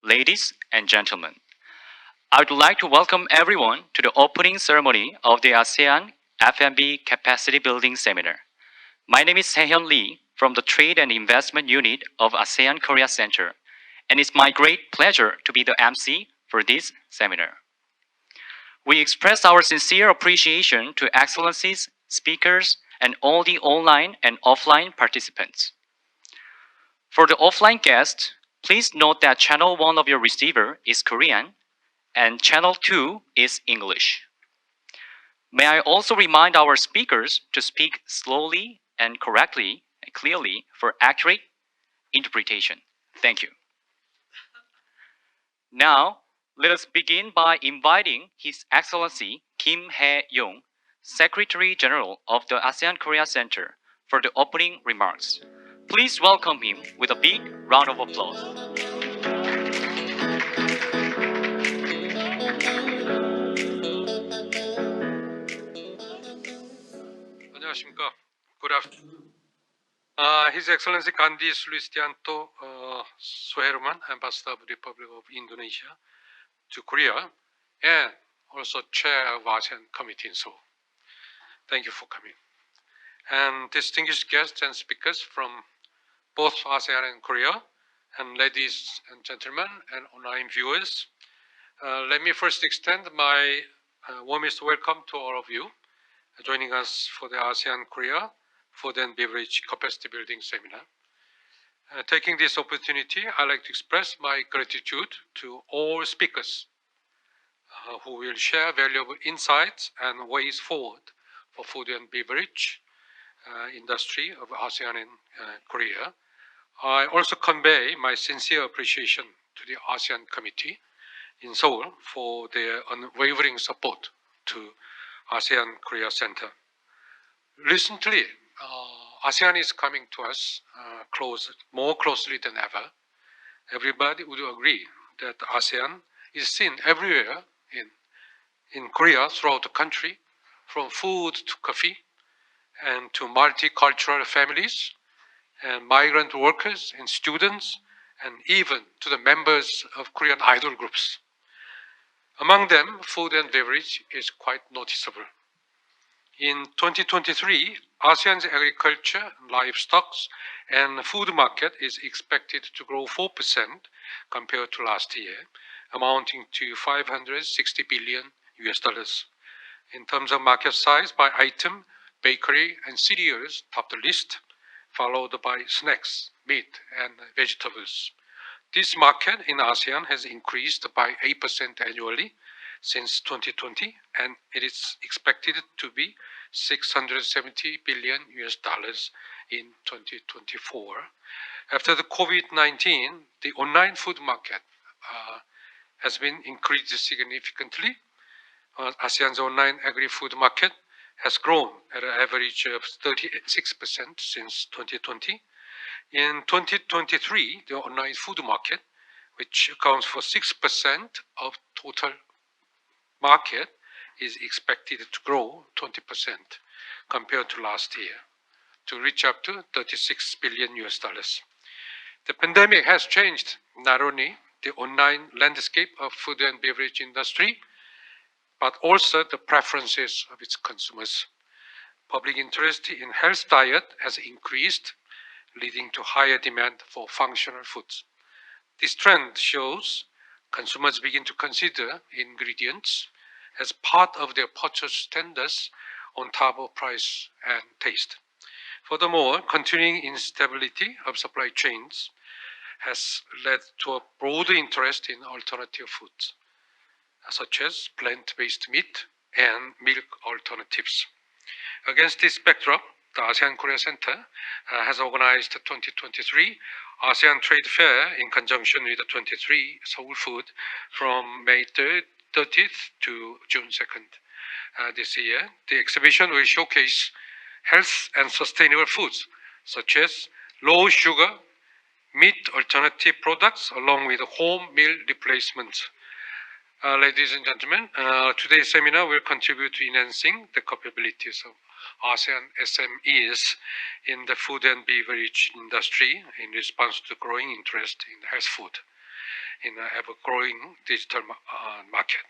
ladies and gentlemen. I would like to welcome everyone to the opening ceremony of the ASEAN F&B Capacity Building Seminar. My name is Hae-yong Lee from the Trade and Investment Unit of ASEAN-Korea Center, and it's my great pleasure to be the MC for this seminar. We express our sincere appreciation to excellencies, speakers, and all the online and offline participants. For the offline guests, please note that channel 1 of your receiver is Korean and channel 2 is English. May I also remind our speakers to speak slowly and correctly and clearly for accurate interpretation. Thank you. Now, let us begin by inviting His Excellency Kim Hae-yong, Secretary General of the ASEAN-Korea Center, for the opening remarks. Please welcome him with a big round of applause. 안녕하십니까. Good afternoon. His Excellency Gandi Sulistiyanto Soeherman, Ambassador of the Republic of Indonesia to Korea, and also Chair of ASEAN Committee in Seoul. Thank you for coming. And distinguished guests and speakers from both ASEAN and Korea, and ladies and gentlemen, and online viewers, let me first extend my warmest welcome to all of you joining us for the ASEAN-Korea Food and Beverage Capacity Building Seminar. Taking this opportunity, I'd like to express my gratitude to all speakers who will share valuable insights and ways forward for food and beverage industry of ASEAN and Korea. I also convey my sincere appreciation to the ASEAN Committee in Seoul for their unwavering support to ASEAN Korea Center. Recently, ASEAN is coming to us more closely than ever. Everybody would agree that ASEAN is seen everywhere in Korea, throughout the country, from food to coffee, and to multicultural families, and migrant workers and students, and even to the members of Korean idol groups. Among them, food and beverage is quite noticeable. In 2023, ASEAN's agriculture, livestock, and food market is expected to grow 4% compared to last year, amounting to $560 billion. In terms of market size by item, bakery and cereals top the list, followed by snacks, meat, and vegetables. This market in ASEAN has increased by 8% annually since 2020, and it is expected to be $670 billion in 2024. After the COVID-19, the online food market has been increased significantly. ASEAN's online agri-food market has grown at an average of 36% since 2020. In 2023, the online food market, which accounts for 6% of total market, is expected to grow 20% compared to last year, to reach up to $36 billion. The pandemic has changed not only the online landscape of food and beverage industry, but also the preferences of its consumers. Public interest in health diet has increased, leading to higher demand for functional foods. This trend shows consumers begin to consider ingredients as part of their purchase standards on top of price and taste. Furthermore, continuing instability of supply chains has led to a broader interest in alternative foods, such as plant-based meat and milk alternatives. Against this backdrop, the ASEAN Korea Center has organized the 2023 ASEAN Trade Fair in conjunction with the 23 Seoul Food from May 30th to June 2nd this year. The exhibition will showcase health and sustainable foods such as low sugar, meat alternative products along with home meal replacements. Ladies and gentlemen, today's seminar will contribute to enhancing the capabilities of ASEAN SMEs in the food and beverage industry in response to growing interest in health food. in an ever-growing digital market.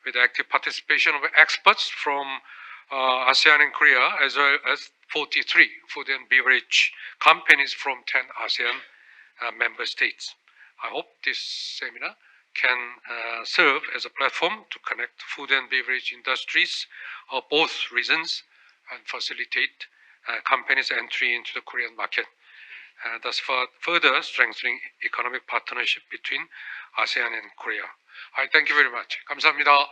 With active participation of experts from ASEAN and Korea, as well as 43 food and beverage companies from 10 ASEAN member states. I hope this seminar can serve as a platform to connect food and beverage industries of both regions and facilitate companies' entry into the Korean market, thus further strengthening economic partnership between ASEAN and Korea. I thank you very much. 감사합니다.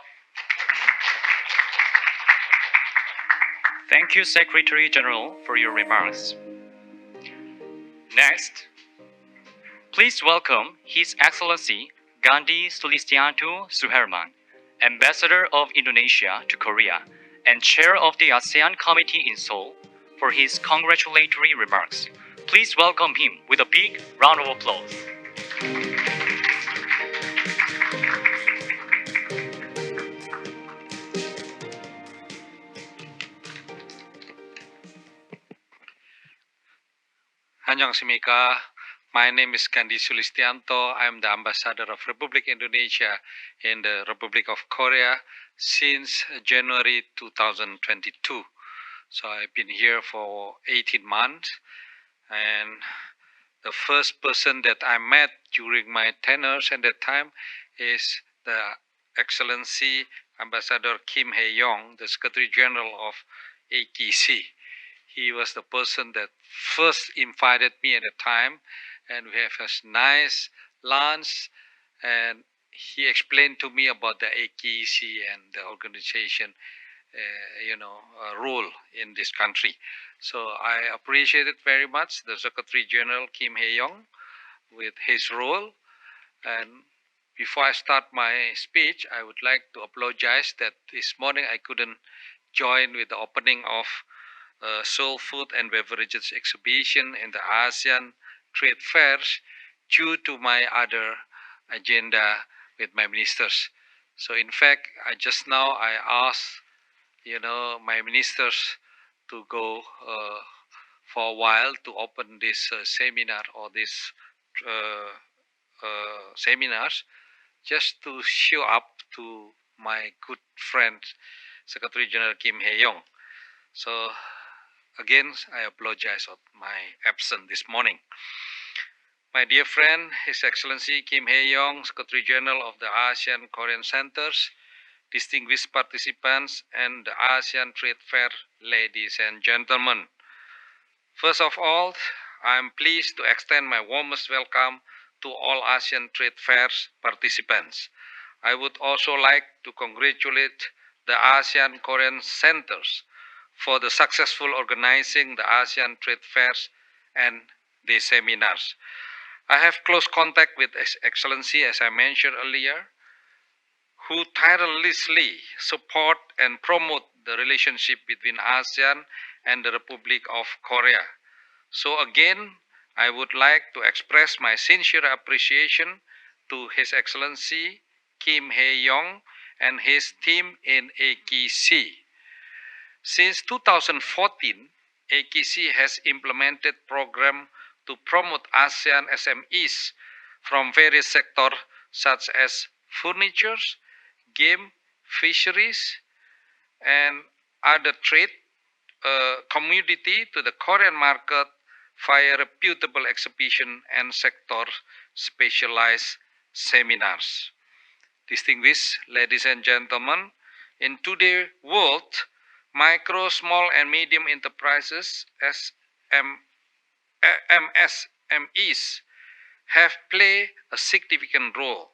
Thank you, Secretary General, for your remarks. Next, please welcome His Excellency Gandi Sulistiyanto Soeherman, Ambassador of Indonesia to Korea and Chair of the ASEAN Committee in Seoul, for his congratulatory remarks. Please welcome him with a big round of applause. 안녕하십니까. My name is Gandi Sulistiyanto. I am the ambassador of Republic Indonesia in the Republic of Korea since January 2022. So I've been here for 18 months, and the first person that I met during my tenures at that time is the Excellency Ambassador Kim Hae-yong, the Secretary General of AKC. He was the person that first invited me at the time, and we have a nice lunch, and he explained to me about the AKC and the organization, role in this country. So I appreciate it very much, the Secretary General Kim Hae-yong with his role. And before I start my speech, I would like to apologize that this morning I couldn't join with the opening of Seoul Food and Beverages Exhibition in the ASEAN Trade Fairs due to my other agenda with my ministers. So in fact, just now I asked, my ministers to go for a while to open this seminar or this seminars, just to show up to my good friend, Secretary General Kim Hae-yong. So again, I apologize for my absence this morning. My dear friend, His Excellency Kim Hae-yong, Secretary General of the ASEAN Korean Centers, distinguished participants, and the ASEAN Trade Fair, ladies and gentlemen. First of all, I am pleased to extend my warmest welcome to all ASEAN Trade Fairs participants. I would also like to congratulate the ASEAN Korean Centers for the successful organizing the ASEAN Trade Fairs and the seminars. I have close contact with His Excellency, as I mentioned earlier, who tirelessly support and promote the relationship between ASEAN and the Republic of Korea. So again, I would like to express my sincere appreciation to His Excellency Kim Hae-yong and his team in AKC. Since 2014, AKC has implemented program to promote ASEAN SMEs from various sectors such as furniture, game, fisheries, and other trade commodity to the Korean market via reputable exhibition and sector specialized seminars. Distinguished ladies and gentlemen, in today's world, micro, small, and medium enterprises, MSMEs, have played a significant role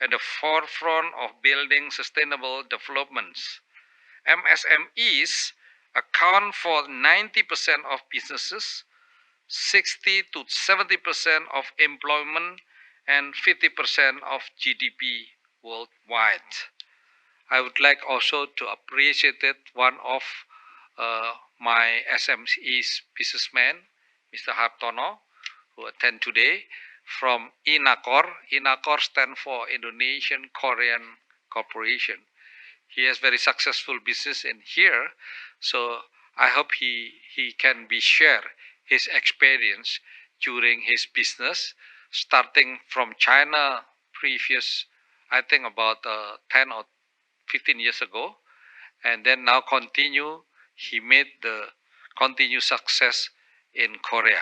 at the forefront of building sustainable developments. MSMEs account for 90% of businesses, 60 to 70% of employment, and 50% of GDP worldwide. I would like also to appreciate one of my SMEs businessman, Mr. Hartono, who attend today from INAKOR. INAKOR stands for Indonesian Korean Corporation. He has very successful business in here, so I hope he can be share his experience during his business, starting from China previous, I think about 10 or 15 years ago, and then now he made the continued success in Korea.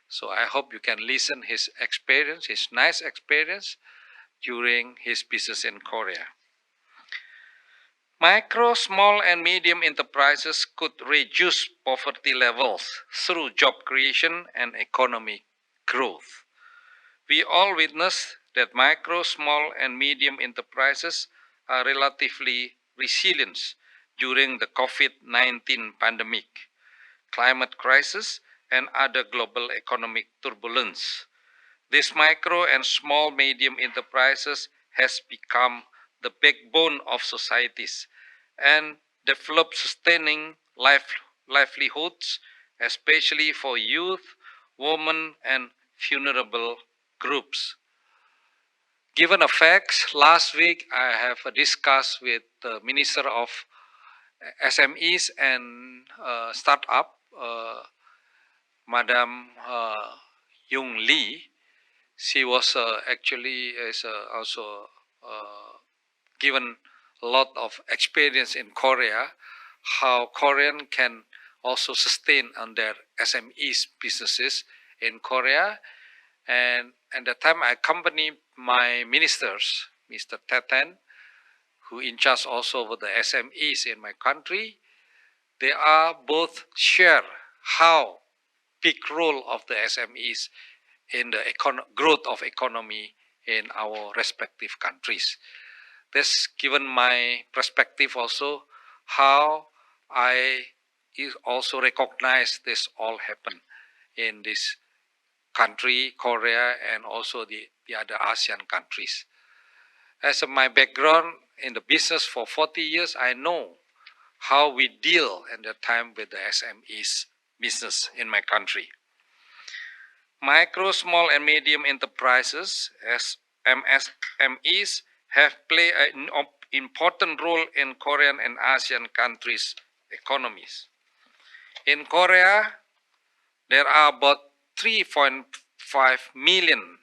So I hope you can listen his experience, his nice experience during his business in Korea. Micro, small, and medium enterprises could reduce poverty levels through job creation and economic growth. We all witness that micro, small, and medium enterprises are relatively resilient during the COVID-19 pandemic, climate crisis, and other global economic turbulence. These micro and small medium enterprises has become the backbone of societies and develop sustaining livelihoods, especially for youth, women, and vulnerable groups. Given the facts, last week I have discussed with the Minister of SMEs and Startup, Madam Young Lee. She was actually also given a lot of experience in Korea, how Korean can also sustain on their SMEs businesses in Korea. And at the time I accompanied my ministers, Mr. Thian, who in charge also of the SMEs in my country. They are both share how big role of the SMEs in the growth of economy in our respective countries. This given my perspective also how I also recognize this all happen in this country, Korea, and also the other ASEAN countries. As my background in the business for 40 years, I know how we deal at the time with the SMEs business in my country. Micro, small, and medium enterprises, as MSMEs, have played an important role in Korean and ASEAN countries' economies. In Korea, there are about 3.5 million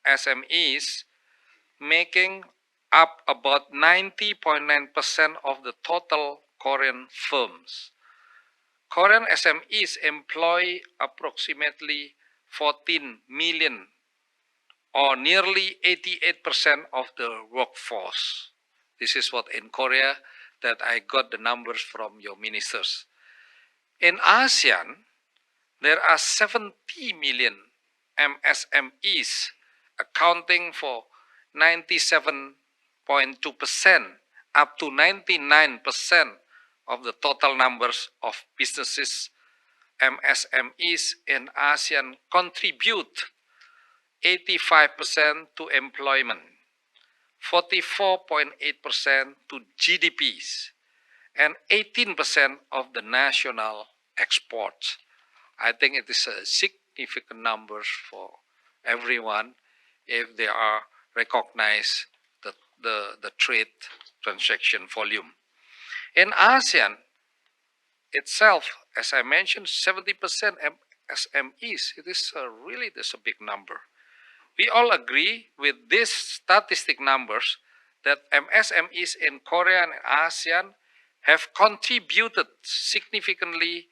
SMEs, making up about 90.9% of the total Korean firms. Korean SMEs employ approximately 14 million, or nearly 88% of the workforce. This is what in Korea that I got the numbers from your ministers. In ASEAN, there are 70 million MSMEs, accounting for 97.2% up to 99% of the total numbers of businesses. MSMEs in ASEAN contribute 85% to employment, 44.8% to GDPs, and 18% of the national exports. I think it is a significant numbers for everyone if they are recognized the trade transaction volume. In ASEAN itself, as I mentioned, 70% SMEs. It is really a big number. We all agree with these statistic numbers that MSMEs in Korea and ASEAN have contributed significantly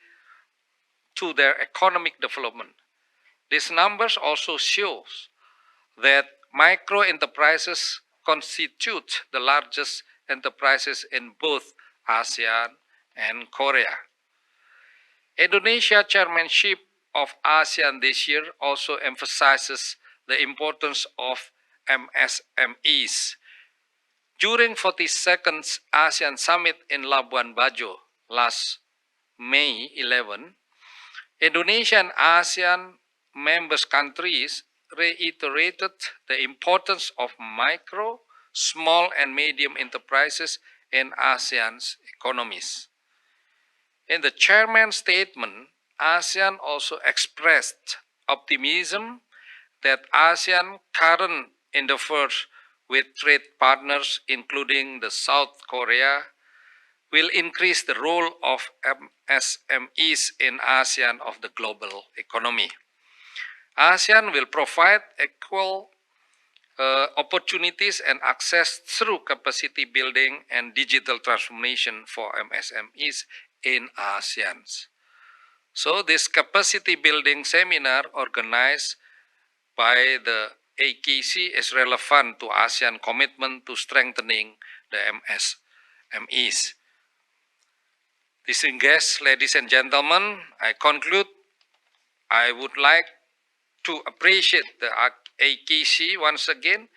to their economic development. These numbers also shows that micro enterprises constitute the largest enterprises in both ASEAN and Korea. Indonesia chairmanship of ASEAN this year also emphasizes the importance of MSMEs. During 42nd ASEAN Summit in Labuan Bajo last May 11, Indonesia and ASEAN members countries reiterated the importance of micro, small, and medium enterprises in ASEAN's economies. In the chairman's statement, ASEAN also expressed optimism that ASEAN current endeavors with trade partners, including the South Korea, will increase the role of MSMEs in ASEAN of the global economy. ASEAN will provide equal opportunities and access through capacity building and digital transformation for MSMEs in ASEAN. So this capacity building seminar organized by the AKC is relevant to ASEAN commitment to strengthening the MSMEs. Distinguished guests, ladies and gentlemen, I conclude I would like to appreciate the AKC once again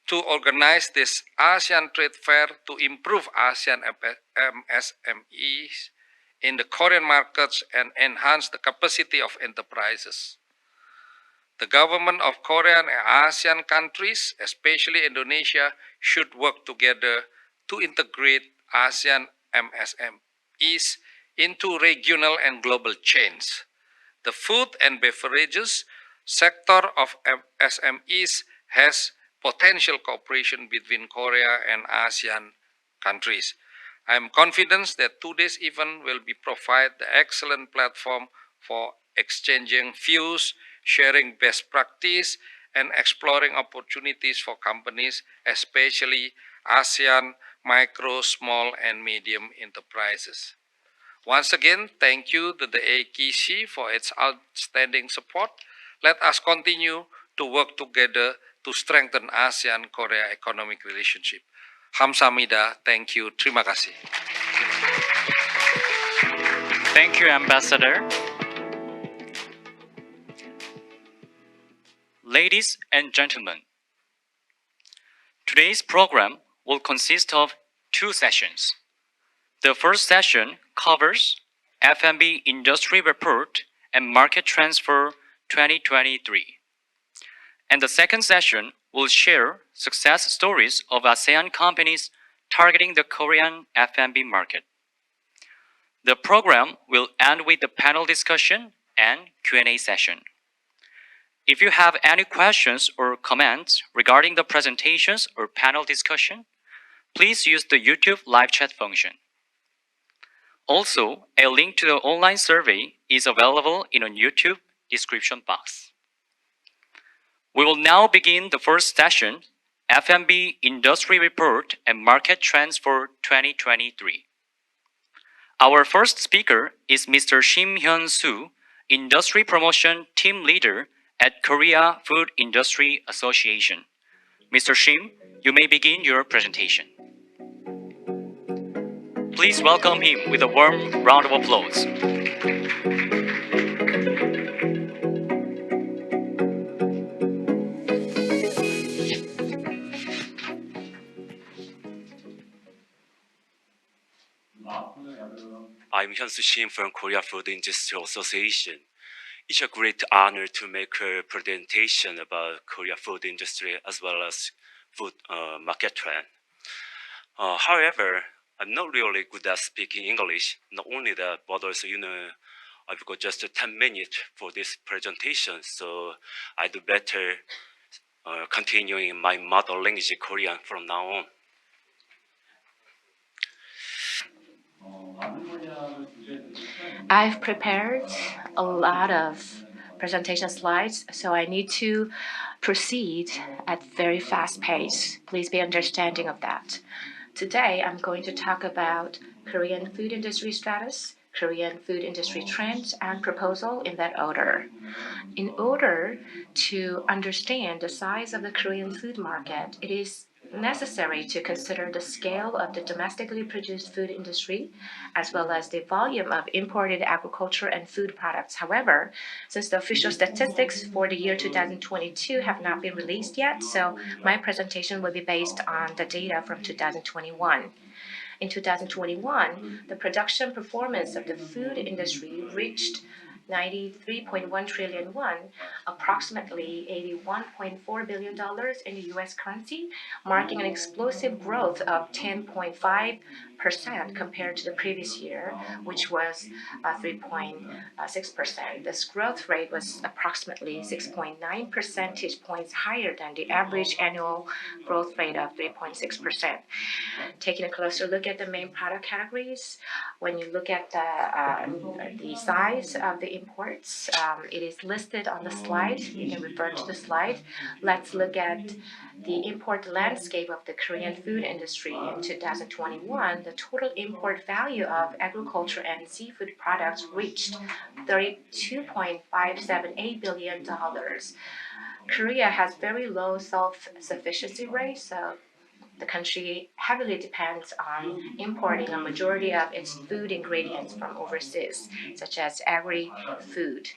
to organize this ASEAN Trade Fair to improve ASEAN MSMEs in the Korean markets and enhance the capacity of enterprises. The government of Korea and ASEAN countries, especially Indonesia, should work together to integrate ASEAN MSMEs into regional and global chains. The food and beverages sector of SMEs has potential cooperation between Korea and ASEAN countries. I am confident that today's event will provide the excellent platform for exchanging views, sharing best practice, and exploring opportunities for companies, especially ASEAN micro, small, and medium enterprises. Once again, thank you to the AKC for its outstanding support. Let us continue to work together to strengthen ASEAN-Korea economic relationship. Hamsamnida, thank you, terima kasih. Thank you, Ambassador. Ladies and gentlemen, today's program will consist of two sessions. The first session covers F&B Industry Report and Market Transfer 2023. And the second session will share success stories of ASEAN companies targeting the Korean F&B market. The program will end with a panel discussion and Q&A session. If you have any questions or comments regarding the presentations or panel discussion, please use the YouTube live chat function. Also, a link to the online survey is available in a YouTube description box. We will now begin the first session, F&B Industry Report and Market Trends for 2023. Our first speaker is Mr. Shim Hyun-soo, Industry Promotion Team Leader at Korea Food Industry Association. Mr. Shim, you may begin your presentation. Please welcome him with a warm round of applause. I'm Hyun-soo Shim from Korea Food Industry Association. It's a great honor to make a presentation about Korea food industry as well as food market trend. However, I'm not really good at speaking English. Not only that, but also, I've got just 10 minutes for this presentation, so I do better continuing my mother language Korean from now on. I've prepared a lot of presentation slides, so I need to proceed at very fast pace. Please be understanding of that. Today, I'm going to talk about Korean food industry status, Korean food industry trends, and proposal in that order. In order to understand the size of the Korean food market, it is necessary to consider the scale of the domestically produced food industry, as well as the volume of imported agriculture and food products. However, since the official statistics for the year 2022 have not been released yet, so my presentation will be based on the data from 2021. In 2021, the production performance of the food industry reached 93.1 trillion won, approximately $81.4 billion in the US currency, marking an explosive growth of 10.5% compared to the previous year, which was 3.6%. This growth rate was approximately 6.9 percentage points higher than the average annual growth rate of 3.6%. Taking a closer look at the main product categories, when you look at the size of the imports. It is listed on the slide. You can refer to the slide. Let's look at the import landscape of the Korean food industry in 2021. The total import value of agriculture and seafood products reached $32.578 billion. Korea has very low self-sufficiency rate, so the country heavily depends on importing a majority of its food ingredients from overseas, such as agri-food.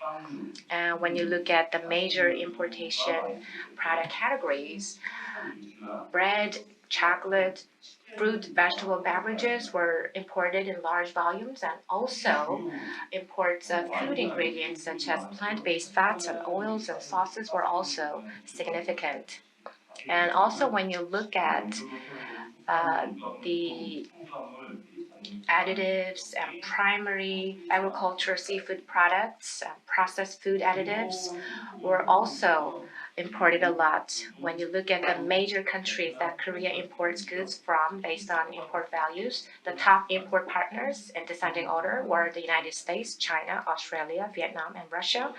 And when you look at the major importation product categories, bread, chocolate, fruit, vegetable beverages were imported in large volumes, and also imports of food ingredients such as plant-based fats and oils and sauces were also significant. And also when you look at the additives and primary agriculture seafood products and processed food additives were also imported a lot. When you look at the major countries that Korea imports goods from based on import values, the top import partners in descending order were the United States, China, Australia, Vietnam, and Russia.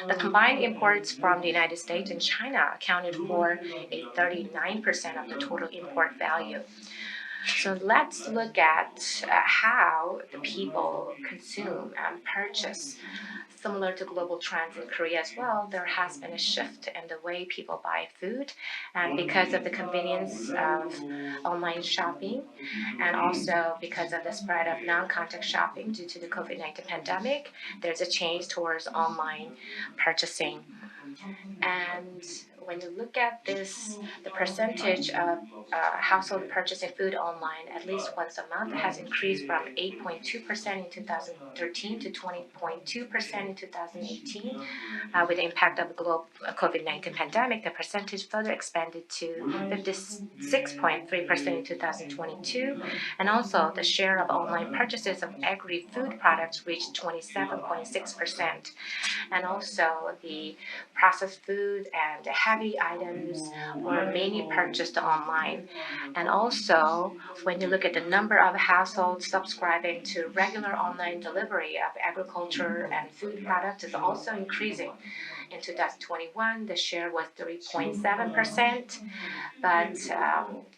The combined imports from the United States and China accounted for 39% of the total import value. So let's look at how the people consume and purchase. Similar to global trends in Korea as well, there has been a shift in the way people buy food, and because of the convenience of online shopping, and also because of the spread of non-contact shopping due to the COVID-19 pandemic, there's a change towards online purchasing. And when you look at this, the percentage of household purchasing food online at least once a month has increased from 8.2% in 2013 to 20.2% in 2018. With the impact of the global COVID-19 pandemic, the percentage further expanded to 56.3% in 2022. And also, the share of online purchases of agri-food products reached 27.6%. And also, the processed food and heavy items were mainly purchased online. And also, when you look at the number of households subscribing to regular online delivery of agriculture and food products is also increasing. In 2021, the share was 3.7%, but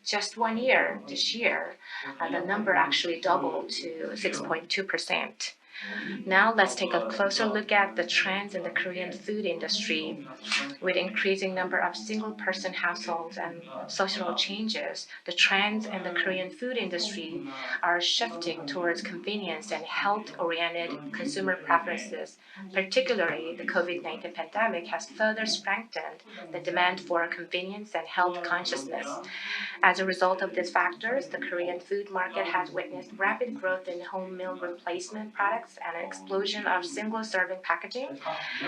just 1 year, this year, the number actually doubled to 6.2%. Now let's take a closer look at the trends in the Korean food industry. With increasing number of single-person households and social changes, the trends in the Korean food industry are shifting towards convenience and health-oriented consumer preferences. Particularly, the COVID-19 pandemic has further strengthened the demand for convenience and health consciousness. As a result of these factors, the Korean food market has witnessed rapid growth in home meal replacement products and an explosion of single-serving packaging.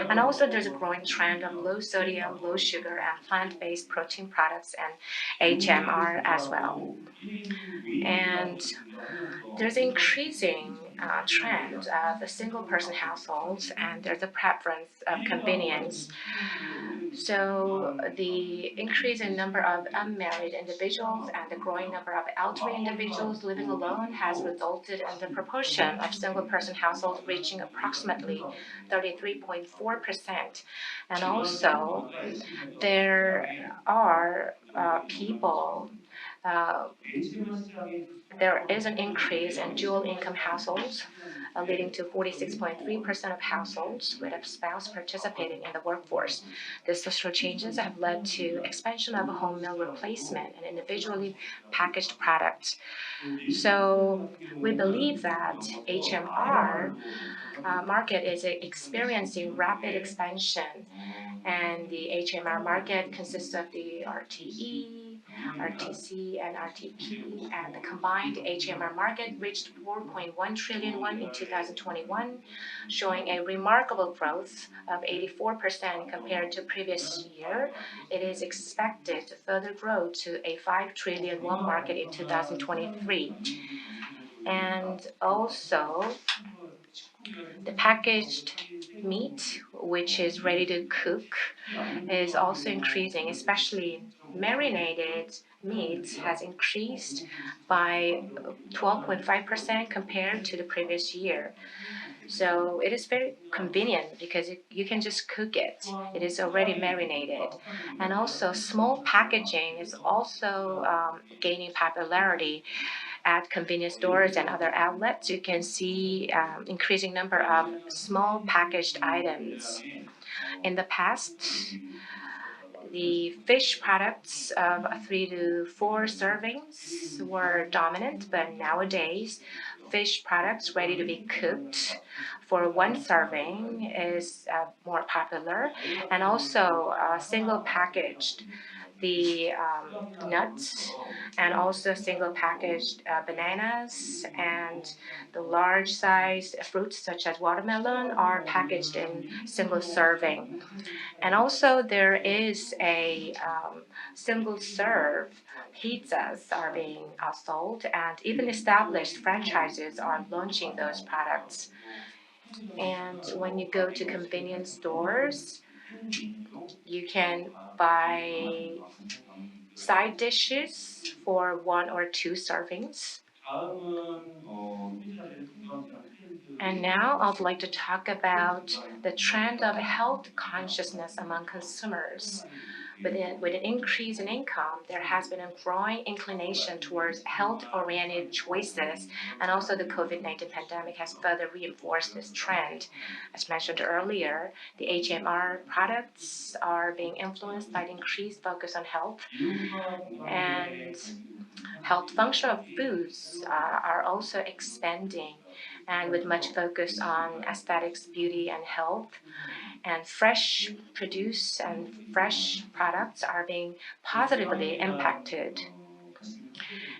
And also there's a growing trend of low sodium, low sugar, and plant-based protein products and HMR as well. And there's an increasing trend of single-person households, and there's a preference of convenience. So the increase in number of unmarried individuals and the growing number of elderly individuals living alone has resulted in the proportion of single-person households reaching approximately 33.4%. And also, there are people there is an increase in dual income households, leading to 46.3% of households with a spouse participating in the workforce. These social changes have led to expansion of home meal replacement and individually packaged products. So we believe that HMR market is experiencing rapid expansion, and the HMR market consists of the RTE, RTC, and RTP, and the combined HMR market reached 4.1 trillion won in 2021, showing a remarkable growth of 84% compared to previous year. It is expected to further grow to a 5 trillion won market in 2023. And also, the packaged meat, which is ready to cook, is also increasing, especially marinated meat has increased by 12.5% compared to the previous year. So it is very convenient because you can just cook it. It is already marinated. And also small packaging is also gaining popularity at convenience stores and other outlets. You can see increasing number of small packaged items. In the past, the fish products of 3 to 4 servings were dominant, but nowadays, fish products ready to be cooked for 1 serving is more popular, and also single packaged the nuts and also single packaged bananas and the large size fruits such as watermelon are packaged in single serving. And also there is a single serve pizzas are being sold, and even established franchises are launching those products. And when you go to convenience stores, you can buy side dishes for 1 or 2 servings. And now I'd like to talk about the trend of health consciousness among consumers. With an increase in income, there has been a growing inclination towards health-oriented choices, and also the COVID-19 pandemic has further reinforced this trend. As mentioned earlier, the HMR products are being influenced by the increased focus on health, and health functional foods are also expanding, and with much focus on aesthetics, beauty, and health. And fresh produce and fresh products are being positively impacted.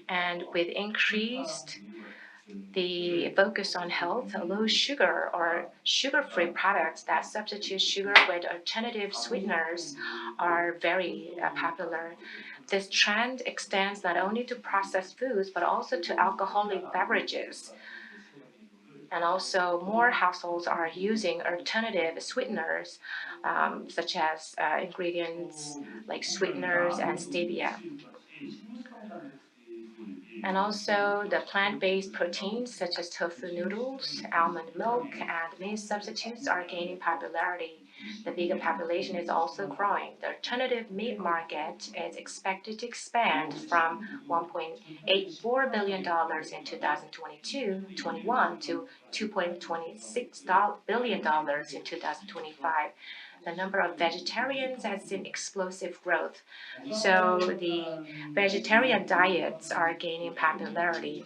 And with increased the focus on health, low sugar or sugar-free products that substitute sugar with alternative sweeteners are very popular. This trend extends not only to processed foods but also to alcoholic beverages. And also, more households are using alternative sweeteners, such as ingredients like sweeteners and stevia. And also, the plant-based proteins such as tofu noodles, almond milk, and meat substitutes are gaining popularity. The vegan population is also growing. The alternative meat market is expected to expand from $1.84 billion in 2022-21 to $2.26 billion in 2025. The number of vegetarians has seen explosive growth. So the vegetarian diets are gaining popularity.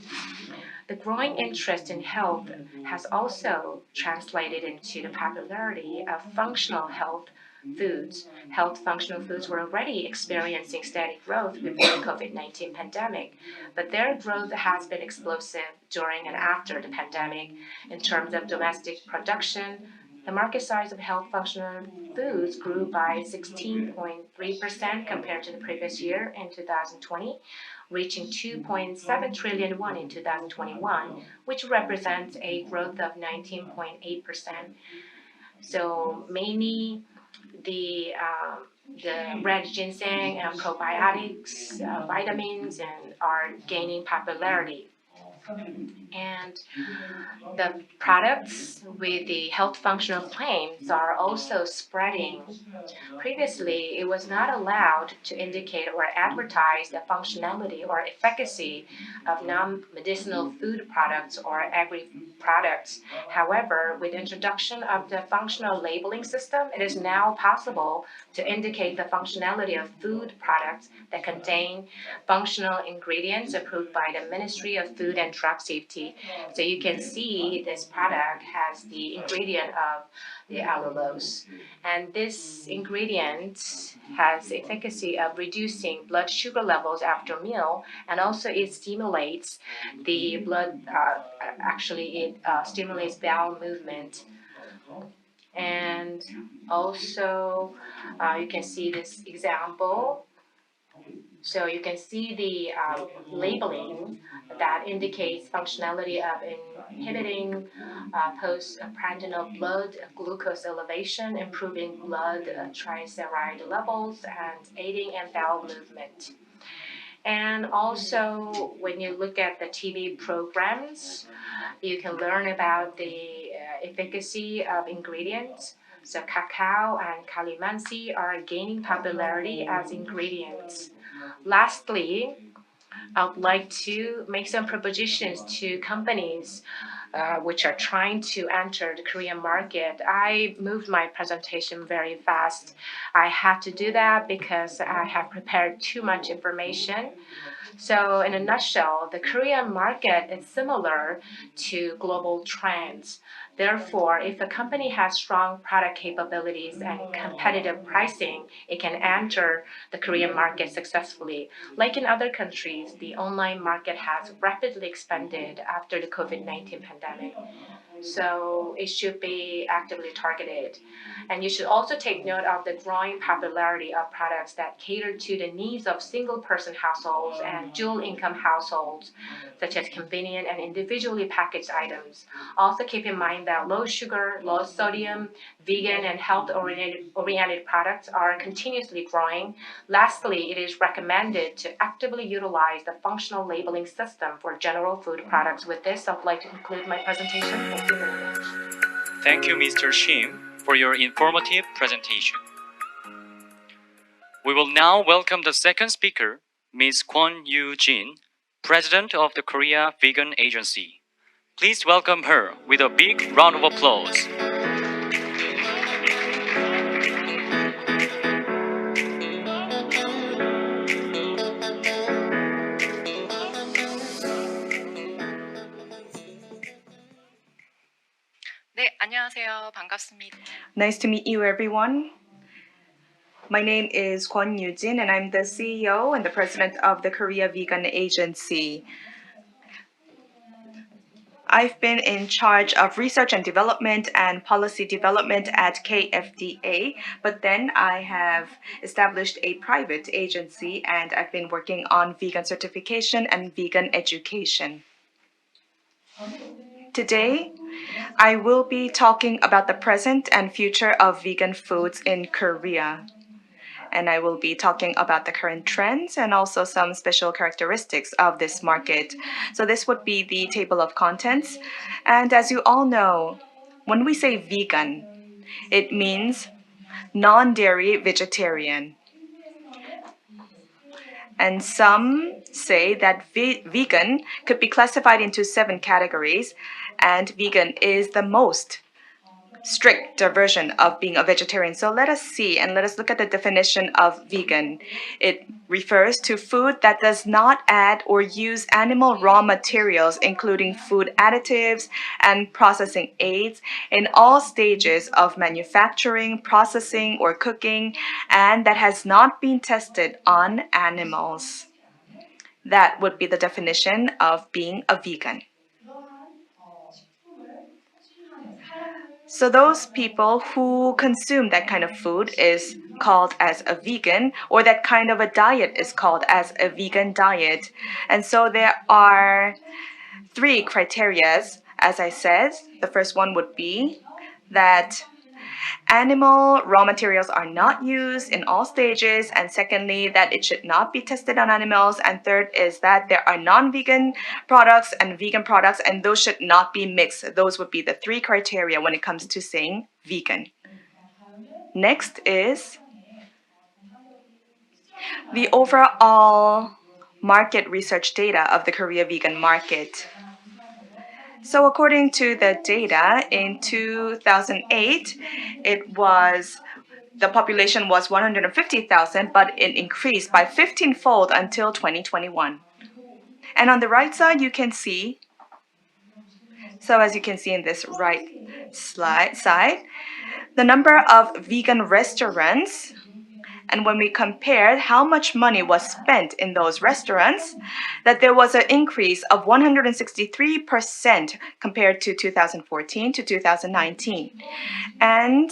The growing interest in health has also translated into the popularity of functional health foods. Health functional foods were already experiencing steady growth before the COVID-19 pandemic, but their growth has been explosive during and after the pandemic. In terms of domestic production, the market size of health functional foods grew by 16.3% compared to the previous year in 2020, reaching 2.7 trillion won in 2021, which represents a growth of 19.8%. So mainly the red ginseng and probiotics, vitamins, and are gaining popularity. And the products with the health functional claims are also spreading. Previously, it was not allowed to indicate or advertise the functionality or efficacy of non-medicinal food products or agri products. However, with introduction of the functional labeling system, it is now possible to indicate the functionality of food products that contain functional ingredients approved by the Ministry of Food and Drug Safety. So you can see this product has the ingredient of the allulose. And this ingredient has efficacy of reducing blood sugar levels after meal, and also it stimulates the blood, actually it stimulates bowel movement. And also you can see this example. So you can see the labeling that indicates functionality of inhibiting postprandial blood glucose elevation, improving blood triglyceride levels, and aiding in bowel movement. And also, when you look at the TV programs, you can learn about the efficacy of ingredients. So cacao and calamansi are gaining popularity as ingredients. Lastly, I would like to make some propositions to companies which are trying to enter the Korean market. I moved my presentation very fast. I had to do that because I have prepared too much information. So in a nutshell, the Korean market is similar to global trends. Therefore, if a company has strong product capabilities and competitive pricing, it can enter the Korean market successfully. Like in other countries, the online market has rapidly expanded after the COVID-19 pandemic. So it should be actively targeted. And you should also take note of the growing popularity of products that cater to the needs of single-person households and dual-income households, such as convenient and individually packaged items. Also keep in mind that low sugar, low sodium, vegan, and health-oriented products are continuously growing. Lastly, it is recommended to actively utilize the functional labeling system for general food products. With this, I'd like to conclude my presentation. Thank you very much. Thank you, Mr. Shim, for your informative presentation. We will now welcome the second speaker, Ms. Kwon Yujihn, President of the Korea Vegan Agency. Please welcome her with a big round of applause. 네, 안녕하세요. 반갑습니다. Nice to meet you, everyone. My name is Kwon Yujihn, and I'm the CEO and the president of the Korea Vegan Agency. I've been in charge of research and development and policy development at KFDA, but then I have established a private agency and I've been working on vegan certification and vegan education. Today, I will be talking about the present and future of vegan foods in Korea. And I will be talking about the current trends and also some special characteristics of this market. So this would be the table of contents. And as you all know, when we say vegan, it means non-dairy vegetarian. And some say that vegan could be classified into 7 categories, and vegan is the most strict version of being a vegetarian. So let us see and let us look at the definition of vegan. It refers to food that does not add or use animal raw materials, including food additives and processing aids, in all stages of manufacturing, processing, or cooking, and that has not been tested on animals. That would be the definition of being a vegan. So those people who consume that kind of food is called as a vegan, or that kind of a diet is called as a vegan diet. And so there are 3 criteria, as I said. The first one would be that animal raw materials are not used in all stages, and secondly, that it should not be tested on animals, and third is that there are non-vegan products and vegan products, and those should not be mixed. Those would be the 3 criteria when it comes to saying vegan. Next is the overall market research data of the Korea vegan market. So according to the data, in 2008, the population was 150,000, but it increased by 15-fold until 2021. And on the right side, you can see, so as you can see in this right side, the number of vegan restaurants. And when we compared how much money was spent in those restaurants, that there was an increase of 163% compared to 2014 to 2019. And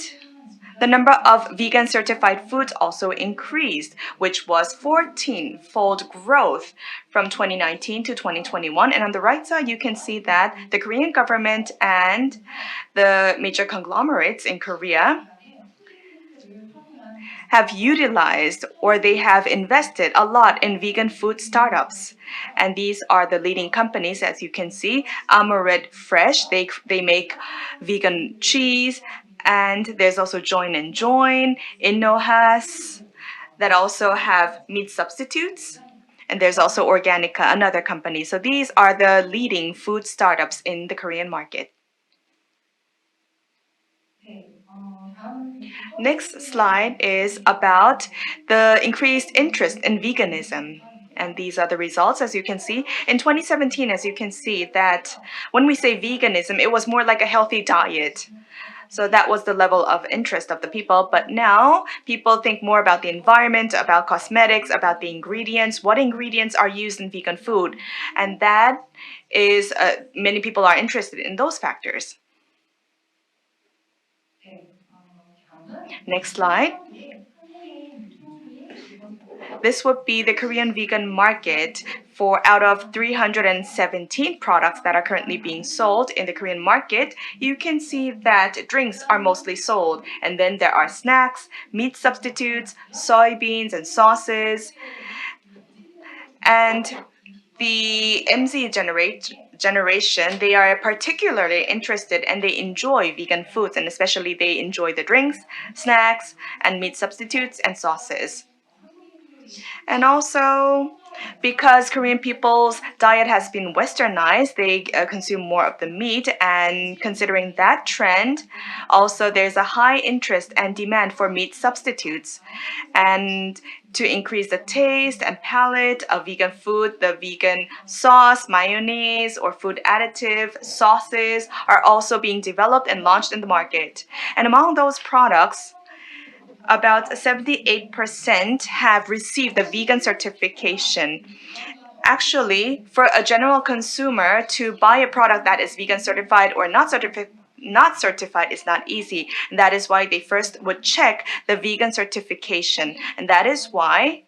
the number of vegan certified foods also increased, which was 14-fold growth from 2019 to 2021. And on the right side, you can see that the Korean government and the major conglomerates in Korea have utilized or they have invested a lot in vegan food startups. And these are the leading companies, as you can see. Amoret Fresh, they make vegan cheese. And there's also Join & Join, Innohas, that also have meat substitutes. And there's also Organica, another company. So these are the leading food startups in the Korean market. Next slide is about the increased interest in veganism. And these are the results, as you can see. In 2017, as you can see, that when we say veganism, it was more like a healthy diet. So that was the level of interest of the people. But now people think more about the environment, about cosmetics, about the ingredients, what ingredients are used in vegan food. And that is, many people are interested in those factors. Next slide. This would be the Korean vegan market for out of 317 products that are currently being sold in the Korean market. You can see that drinks are mostly sold, and then there are snacks, meat substitutes, soybeans and sauces. And the MZ generation, they are particularly interested and they enjoy vegan foods, and especially they enjoy the drinks, snacks, and meat substitutes and sauces. And also, because Korean people's diet has been westernized, they consume more of the meat. And considering that trend, also there's a high interest and demand for meat substitutes. And to increase the taste and palate of vegan food, the vegan sauce, mayonnaise, or food additive sauces are also being developed and launched in the market. And among those products, about 78% have received the vegan certification. Actually, for a general consumer to buy a product that is vegan certified or not certified is not easy. And that is why they first would check the vegan certification. And that is why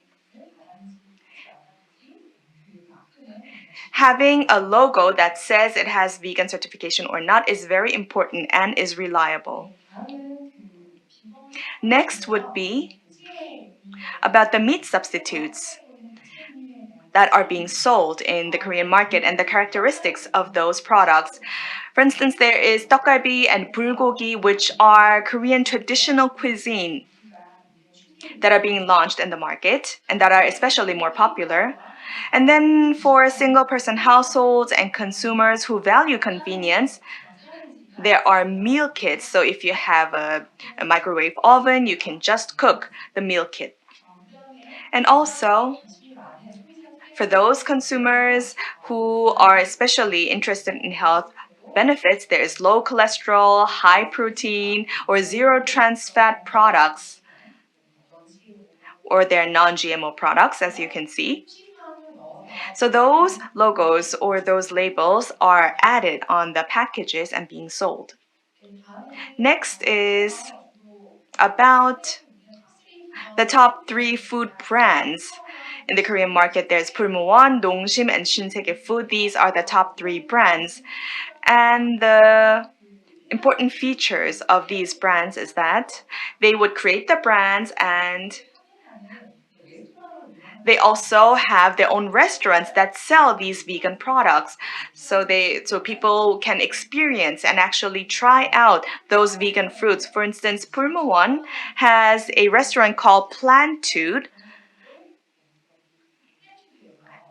having a logo that says it has vegan certification or not is very important and is reliable. Next would be about the meat substitutes that are being sold in the Korean market and the characteristics of those products. For instance, there is 떡갈비 and bulgogi, which are Korean traditional cuisine that are being launched in the market and that are especially more popular. And then for single-person households and consumers who value convenience, there are meal kits. So if you have a microwave oven, you can just cook the meal kit. And also, for those consumers who are especially interested in health benefits, there is low cholesterol, high protein, or zero trans fat products, or they're non-GMO products, as you can see. So those logos or those labels are added on the packages and being sold. Next is about the top 3 food brands in the Korean market. There's Pulmuwon, Dongshim, and Shinsegae Food. These are the top 3 brands. And the important features of these brands is that they would create the brands and they also have their own restaurants that sell these vegan products. So people can experience and actually try out those vegan foods. For instance, Pulmuwon has a restaurant called Plantude.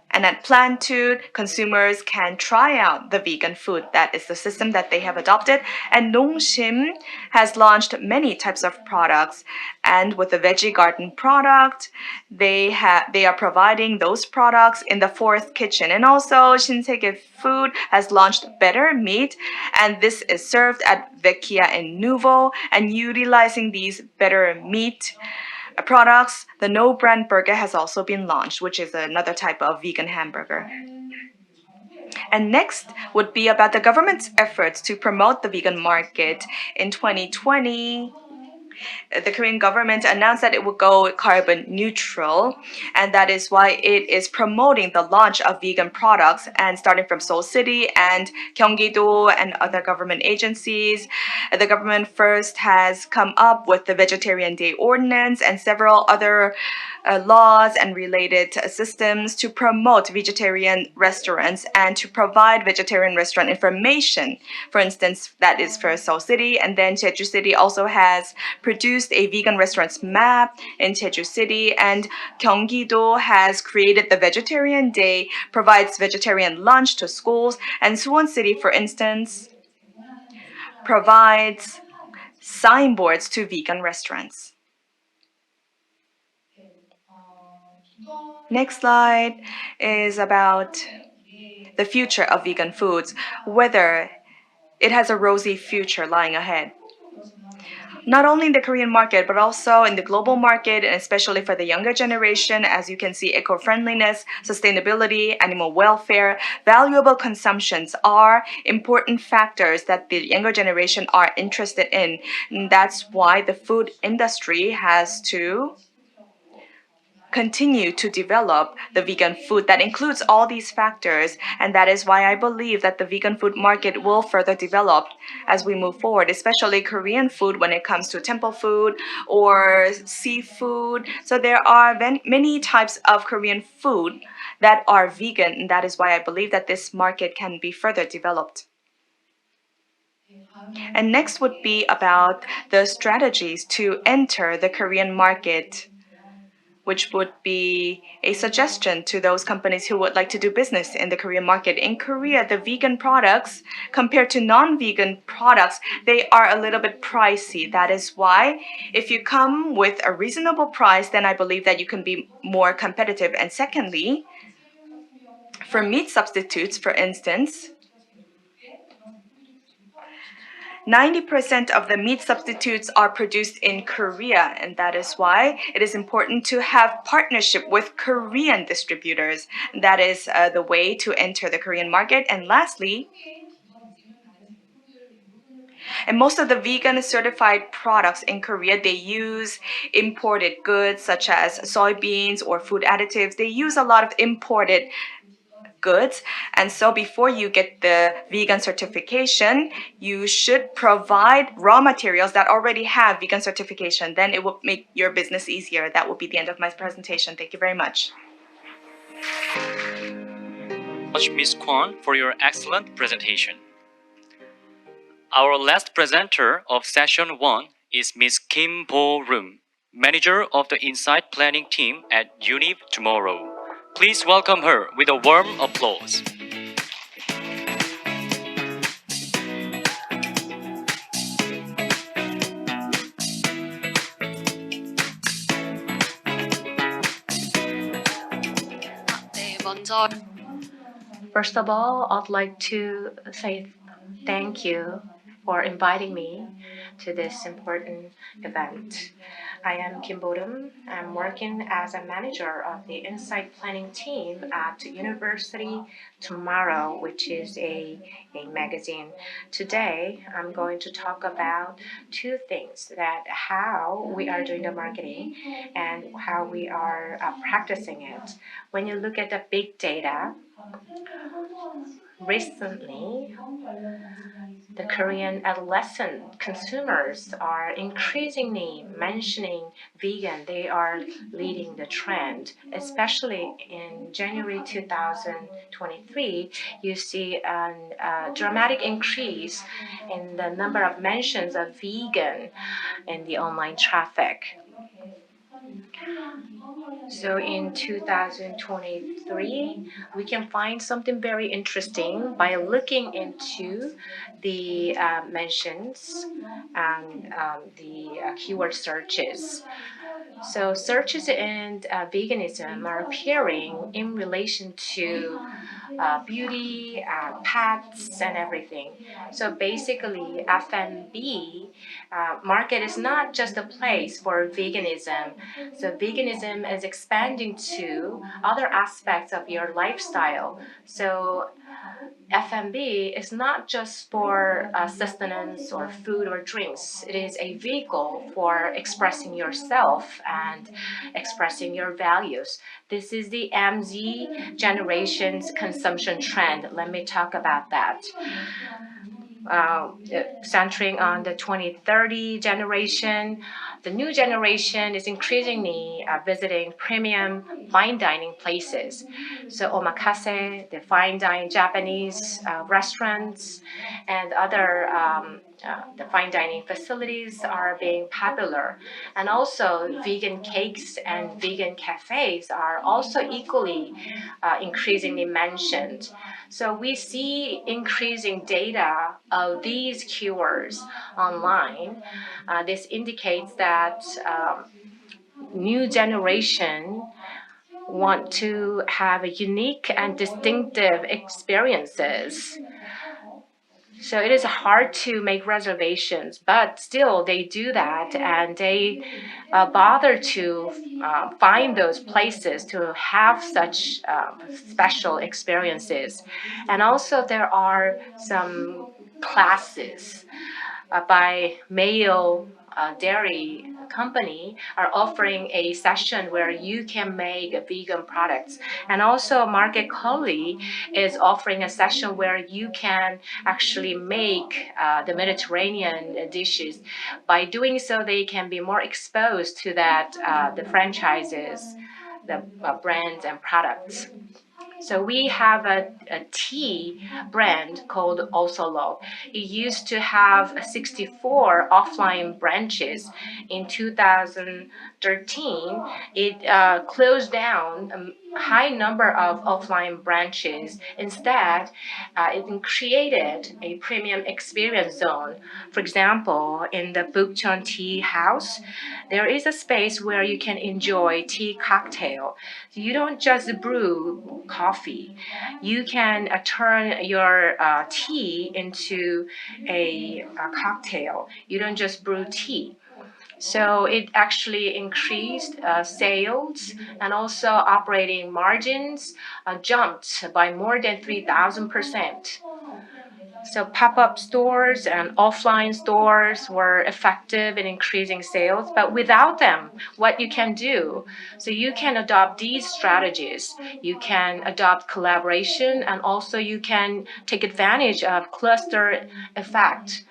And at Plantude, consumers can try out the vegan food. That is the system that they have adopted. And Dongshim has launched many types of products. And with the Veggie Garden product, they are providing those products in the 4th kitchen. And also, Shinsegae Food has launched Better Meat. And this is served at Vecchia and Nuvo. And utilizing these Better Meat products, the No Brand Burger has also been launched, which is another type of vegan hamburger. And next would be about the government's efforts to promote the vegan market. In 2020, the Korean government announced that it would go carbon neutral, and that is why it is promoting the launch of vegan products. And starting from Seoul City and Gyeonggi-do and other government agencies, the government first has come up with the Vegetarian Day Ordinance and several other laws and related systems to promote vegetarian restaurants and to provide vegetarian restaurant information. For instance, that is for Seoul City, and then Jeju City also has produced a vegan restaurants map in Jeju City, and Gyeonggi-do has created the Vegetarian Day, provides vegetarian lunch to schools, and Suwon City, for instance, provides signboards to vegan restaurants. Next slide is about the future of vegan foods, whether it has a rosy future lying ahead. Not only in the Korean market, but also in the global market, and especially for the younger generation, as you can see, eco-friendliness, sustainability, animal welfare, valuable consumptions are important factors that the younger generation are interested in. And that's why the food industry has to continue to develop the vegan food that includes all these factors, and that is why I believe that the vegan food market will further develop as we move forward, especially Korean food when it comes to temple food or seafood. So there are many types of Korean food that are vegan, and that is why I believe that this market can be further developed. And next would be about the strategies to enter the Korean market, which would be a suggestion to those companies who would like to do business in the Korean market. In Korea, the vegan products, compared to non-vegan products, they are a little bit pricey. That is why if you come with a reasonable price, then I believe that you can be more competitive. And secondly, for meat substitutes, for instance, 90% of the meat substitutes are produced in Korea, and that is why it is important to have partnership with Korean distributors. That is the way to enter the Korean market. And lastly, and most of the vegan certified products in Korea, they use imported goods such as soybeans or food additives. They use a lot of imported goods, and so before you get the vegan certification, you should provide raw materials that already have vegan certification. Then it will make your business easier. That will be the end of my presentation. Thank you very much. Ms. Kwon, for your excellent presentation. Our last presenter of session 1 is Ms. Kim Bo-reum, manager of the Insight Planning team at UNIVTOMORROW. Please welcome her with a warm applause. First of all, I'd like to say thank you for inviting me to this important event. I am Kim Bo-reum. I'm working as a manager of the Insight Planning team at UNIVTOMORROW, which is a magazine. Today, I'm going to talk about two things: that how we are doing the marketing and how we are practicing it. When you look at the big data, recently, the Korean adolescent consumers are increasingly mentioning vegan. They are leading the trend, especially in January 2023. You see a dramatic increase in the number of mentions of vegan in the online traffic. So in 2023, we can find something very interesting by looking into the mentions and the keyword searches. So searches in veganism are appearing in relation to beauty, pets, and everything. So basically, F&B market is not just a place for veganism. So veganism is expanding to other aspects of your lifestyle. So F&B is not just for sustenance or food or drinks. It is a vehicle for expressing yourself and expressing your values. This is the MZ generation's consumption trend. Let me talk about that. Centering on the 2030 generation, the new generation is increasingly visiting premium fine dining places. So omakase, the fine dining Japanese restaurants, and other the fine dining facilities are being popular. And also vegan cakes and vegan cafes are also equally increasingly mentioned. So we see increasing data of these keywords online. This indicates that new generation want to have a unique and distinctive experiences. So it is hard to make reservations, but still they do that and they bother to find those places to have such special experiences. And also there are some classes by male dairy company are offering a session where you can make vegan products. And also Market Collie is offering a session where you can actually make the Mediterranean dishes. By doing so, they can be more exposed to that the franchises, the brands and products. So we have a tea brand called Osolo. It used to have 64 offline branches. In 2013, it closed down a high number of offline branches. Instead, it created a premium experience zone. For example, in the Bukchon Tea House, there is a space where you can enjoy tea cocktail. You don't just brew coffee. You can turn your tea into a cocktail. You don't just brew tea. So it actually increased sales and also operating margins jumped by more than 3,000%. So pop-up stores and offline stores were effective in increasing sales, but without them, what you can do? So you can adopt these strategies. You can adopt collaboration and also you can take advantage of cluster effect.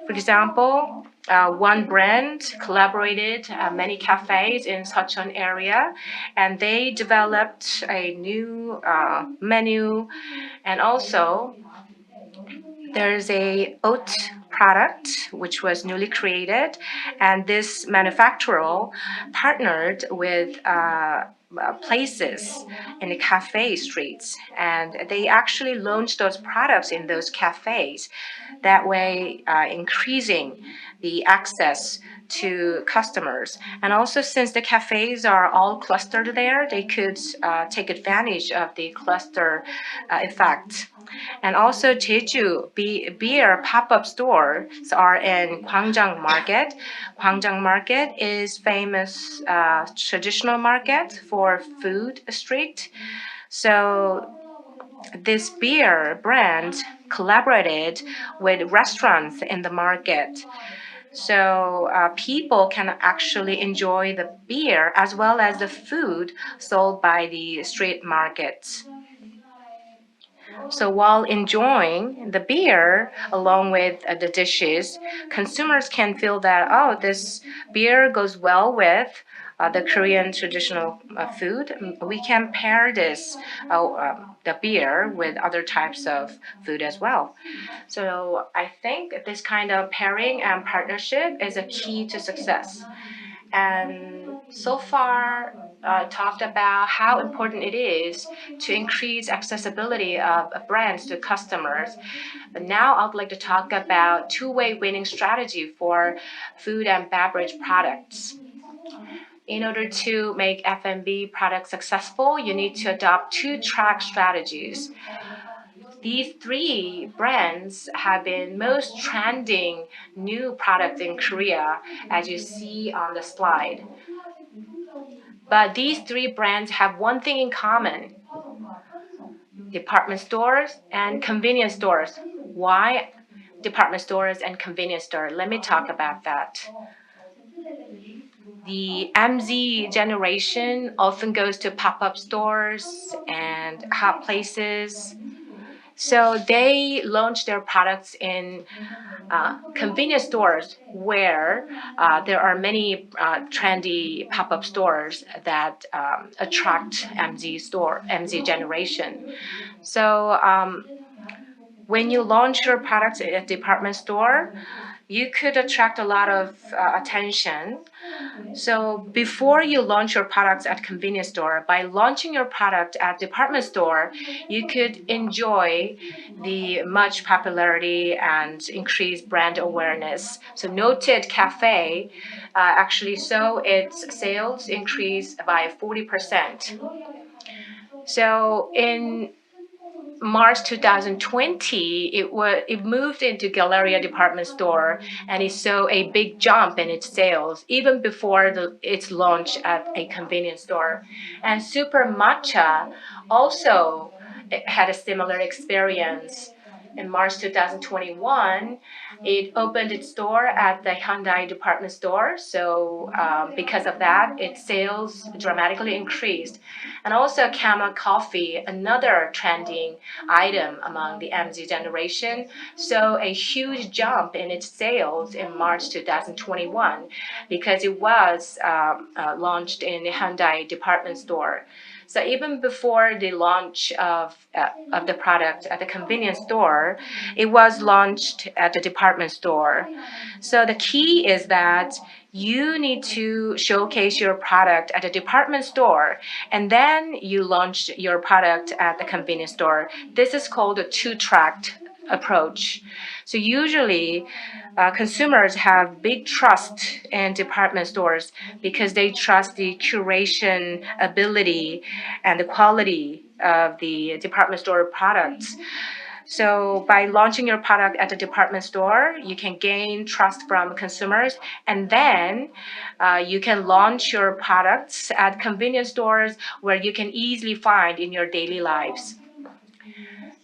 For example, one brand collaborated many cafes in such an area, and they developed a new menu, and also there's a oat product which was newly created, and this manufacturer partnered with places in the cafe streets, and they actually launched those products in those cafes. That way, increasing the access to customers. And also, since the cafes are all clustered there, they could take advantage of the cluster effect. And also Jeju beer pop-up stores are in Gwangjang Market. Gwangjang Market is famous traditional market for food street. So this beer brand collaborated with restaurants in the market. So people can actually enjoy the beer as well as the food sold by the street markets. So while enjoying the beer along with the dishes, consumers can feel that, oh, this beer goes well with the Korean traditional food. We can pair this, the beer, with other types of food as well. So I think this kind of pairing and partnership is a key to success. And so far, talked about how important it is to increase accessibility of brands to customers. But now I would like to talk about two-way winning strategy for food and beverage products. In order to make F&B products successful, you need to adopt two-track strategies. These three brands have been most trending new products in Korea, as you see on the slide. But these three brands have one thing in common: department stores and convenience stores. Why department stores and convenience stores? Let me talk about that. The MZ generation often goes to pop-up stores and hot places. So they launch their products in convenience stores where there are many trendy pop-up stores that attract MZ generation. So when you launch your products at a department store, you could attract a lot of attention. So before you launch your products at convenience store, by launching your product at department store, you could enjoy the much popularity and increased brand awareness. So Noted Cafe actually saw its sales increase by 40%. So in March 2020, it moved into Galleria department store, and it saw a big jump in its sales even before its launch at a convenience store. And Super Matcha also had a similar experience. In March 2021, it opened its store at the Hyundai department store. So because of that, its sales dramatically increased. And also Camel Coffee, another trending item among the MZ generation, saw a huge jump in its sales in March 2021 because it was launched in the Hyundai department store. So even before the launch of the product at the convenience store, it was launched at the department store. So the key is that you need to showcase your product at a department store, and then you launch your product at the convenience store. This is called a two-track approach. So usually, consumers have big trust in department stores because they trust the curation ability and the quality of the department store products. So by launching your product at the department store, you can gain trust from consumers, and then you can launch your products at convenience stores where you can easily find in your daily lives.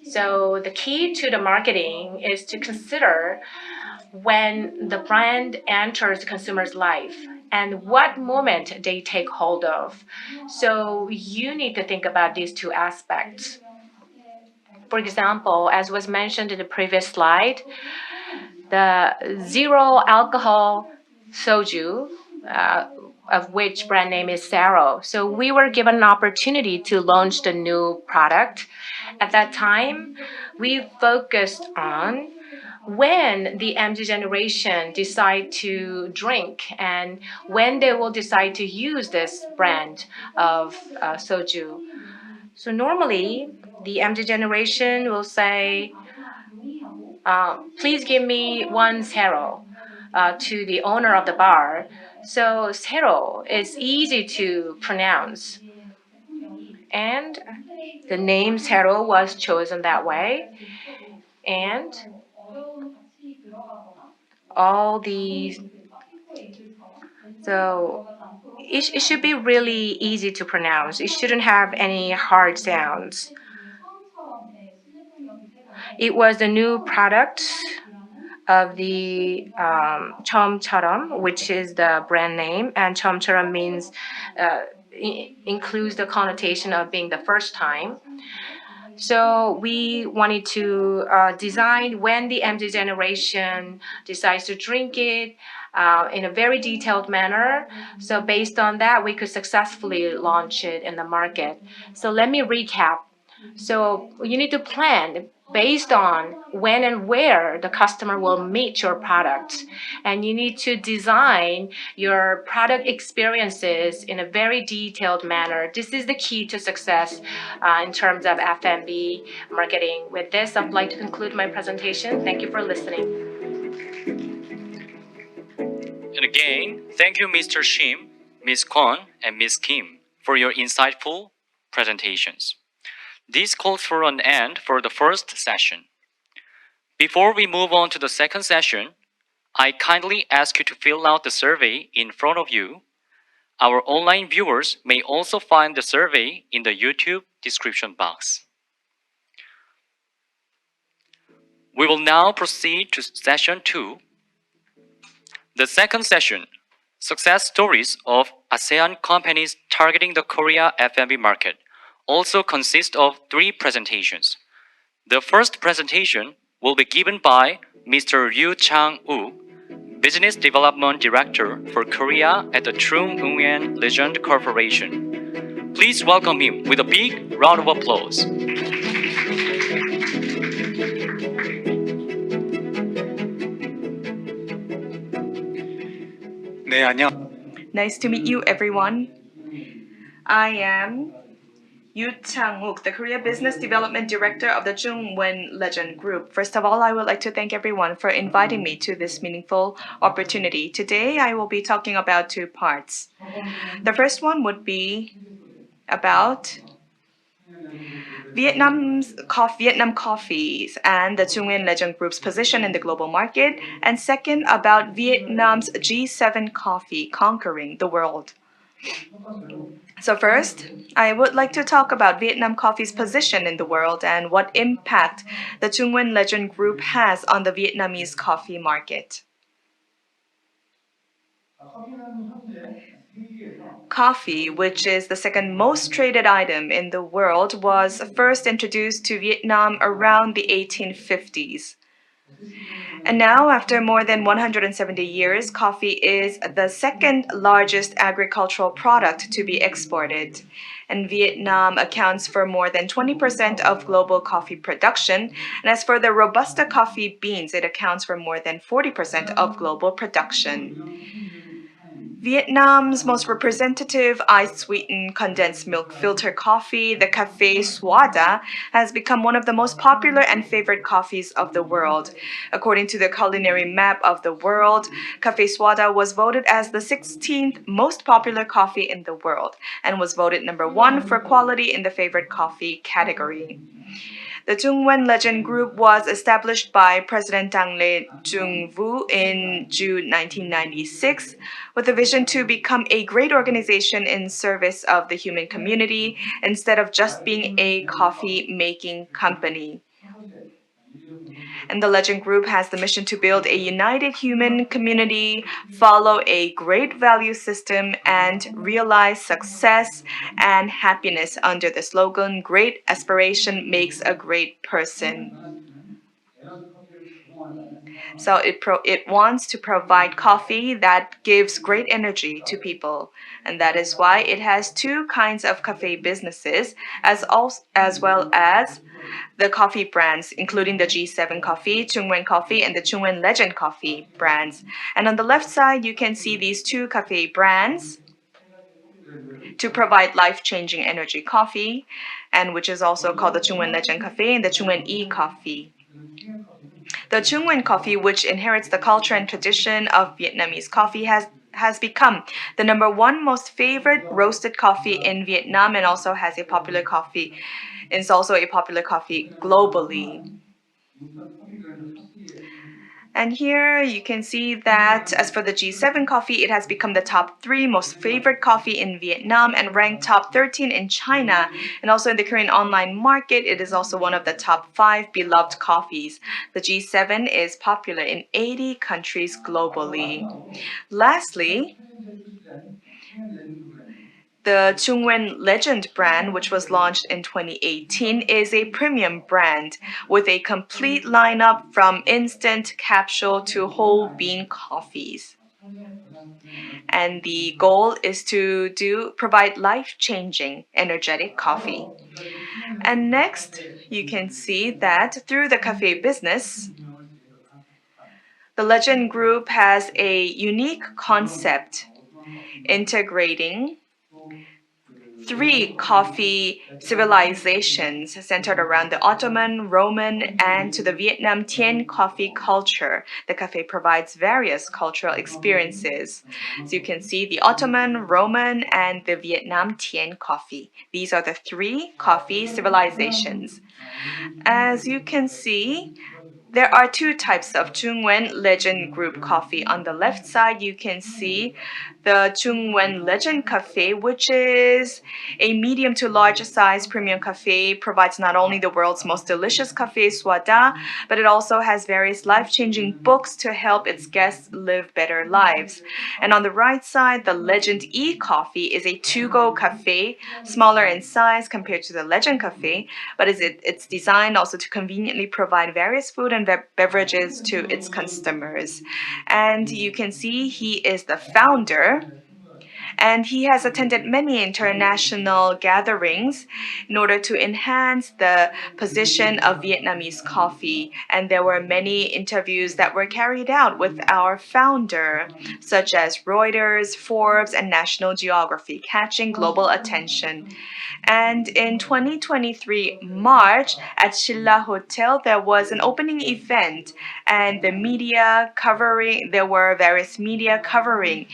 So the key to the marketing is to consider when the brand enters the consumer's life and what moment they take hold of. So you need to think about these two aspects. For example, as was mentioned in the previous slide, the zero alcohol soju, of which brand name is Saro. So we were given an opportunity to launch the new product. At that time, we focused on when the MZ generation decide to drink and when they will decide to use this brand of soju. So normally, the MZ generation will say, please give me one Sero to the owner of the bar. So Sero is easy to pronounce. And the name Sero was chosen that way. And all these, so it should be really easy to pronounce. It shouldn't have any hard sounds. It was a new product of the 처음처럼, which is the brand name, and 처음처럼 means includes the connotation of being the first time. So we wanted to design when the MZ generation decides to drink it in a very detailed manner. So based on that, we could successfully launch it in the market. So let me recap. So you need to plan based on when and where the customer will meet your product. And you need to design your product experiences in a very detailed manner. This is the key to success in terms of F&B marketing. With this, I'd like to conclude my presentation. Thank you for listening. And again, thank you, Mr. Shim, Ms. Kwon and Ms. Kim, for your insightful presentations. This calls for an end for the first session. Before we move on to the second session, I kindly ask you to fill out the survey in front of you. Our online viewers may also find the survey in the YouTube description box. We will now proceed to session 2. The second session, Success Stories of ASEAN Companies Targeting the Korea F&B Market, also consists of 3 presentations. The first presentation will be given by Mr. Ryu Chang-wook, Business Development Director for Korea at the TRUNG Legend Corporation. Please welcome him with a big round of applause. Nice to meet you, everyone. I am Chang-wook, the Korea Business Development Director of the Chungwon Legend Group. First of all, I would like to thank everyone for inviting me to this meaningful opportunity. Today, I will be talking about 2 parts. The first one would be about Vietnam coffees and the Chungwon Legend Group's position in the global market, and second, about Vietnam's G7 coffee conquering the world. So first, I would like to talk about Vietnam coffee's position in the world and what impact the Chungwon Legend Group has on the Vietnamese coffee market. Coffee, which is the second most traded item in the world, was first introduced to Vietnam around the 1850s. And now, after more than 170 years, coffee is the second largest agricultural product to be exported. And Vietnam accounts for more than 20% of global coffee production. And as for the Robusta coffee beans, it accounts for more than 40% of global production. Vietnam's most representative ice-sweetened condensed milk filter coffee, the Café Suada, has become one of the most popular and favorite coffees of the world. According to the culinary map of the world, Café Suada was voted as the 16th most popular coffee in the world and was voted number 1 for quality in the favorite coffee category. The Chungwon Legend Group was established by President Dang Jung-woo in June 1996 with a vision to become a great organization in service of the human community instead of just being a coffee-making company. And the Legend Group has the mission to build a united human community, follow a great value system, and realize success and happiness under the slogan, "Great aspiration makes a great person." So it wants to provide coffee that gives great energy to people. And that is why it has 2 kinds of cafe businesses, as well as the coffee brands, including the G7 Coffee, Chungwon Coffee, and the Chungwon Legend Coffee brands. And on the left side, you can see these 2 cafe brands to provide life-changing energy coffee, and which is also called the Chungwon Legend Coffee and the Chungwon E Coffee. The Chungwon Coffee, which inherits the culture and tradition of Vietnamese coffee, has become the number 1 most favorite roasted coffee in Vietnam and also has a popular coffee. It's also a popular coffee globally. And here you can see that as for the G7 coffee, it has become the top 3 most favorite coffee in Vietnam and ranked top 13 in China. And also in the Korean online market, it is also one of the top 5 beloved coffees. The G7 is popular in 80 countries globally. Lastly, the Chungwon Legend brand, which was launched in 2018, is a premium brand with a complete lineup from instant, capsule to whole bean coffees. And the goal is to provide life-changing, energetic coffee. And next, you can see that through the cafe business, the Legend Group has a unique concept integrating three coffee civilizations centered around the Ottoman, Roman, and to the Vietnam Thian coffee culture. The cafe provides various cultural experiences. So you can see the Ottoman, Roman, and the Vietnam Thian coffee. These are the three coffee civilizations. As you can see, there are two types of Chungwen Legend Group coffee. On the left side, you can see the Chungwen Legend Cafe, which is a medium to large size premium cafe, provides not only the world's most delicious cafe suada, but it also has various life-changing books to help its guests live better lives. And on the right side, the Legend E Coffee is a to-go cafe, smaller in size compared to the Legend Cafe, but it's designed also to conveniently provide various food and beverages to its customers. And you can see he is the founder, and he has attended many international gatherings in order to enhance the position of Vietnamese coffee. And there were many interviews that were carried out with our founder, such as Reuters, Forbes, and National Geographic, catching global attention. And in 2023 March at Shilla Hotel, there was an opening event, and there were various media covering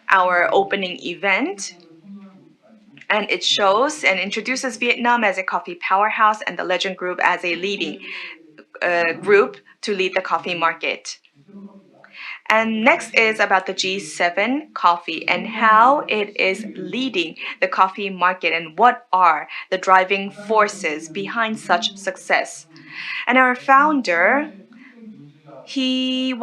our opening event. And it shows and introduces Vietnam as a coffee powerhouse and the Legend Group as a leading group to lead the coffee market. And next is about the G7 coffee and how it is leading the coffee market and what are the driving forces behind such success. And our founder, he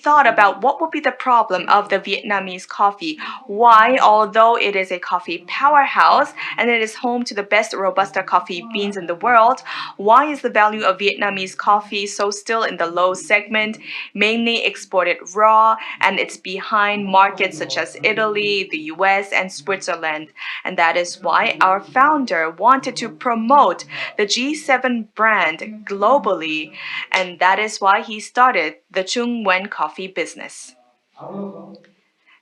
thought about what would be the problem of the Vietnamese coffee. Why, although it is a coffee powerhouse and it is home to the best Robusta coffee beans in the world, why is the value of Vietnamese coffee so still in the low segment, mainly exported raw, and it's behind markets such as Italy, the US, and Switzerland? And that is why our founder wanted to promote the G7 brand globally, and that is why he started the Chungwen coffee business.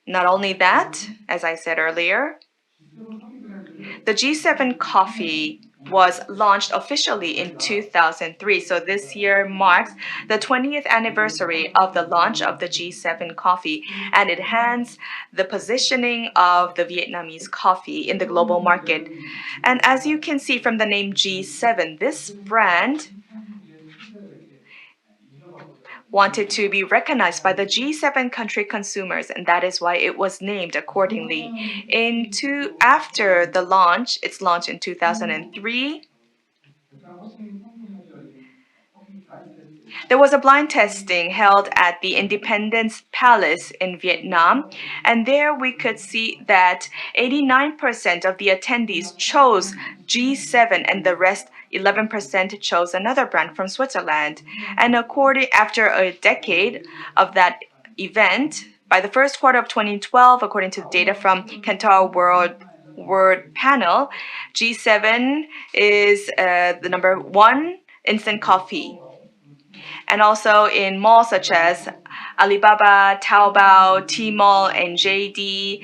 Not only that, as I said earlier, the G7 coffee was launched officially in 2003. So this year marks the 20th anniversary of the launch of the G7 coffee, and it enhanced the positioning of the Vietnamese coffee in the global market. And as you can see from the name G7, this brand wanted to be recognized by the G7 country consumers, and that is why it was named accordingly. After the launch, its launch in 2003, there was a blind testing held at the Independence Palace in Vietnam, and there we could see that 89% of the attendees chose G7 and the rest 11% chose another brand from Switzerland. And after a decade of that event, by the first quarter of 2012, according to data from Kantar World Panel, G7 is the number one instant coffee. And also in malls such as Alibaba, Taobao, Tmall, and JD,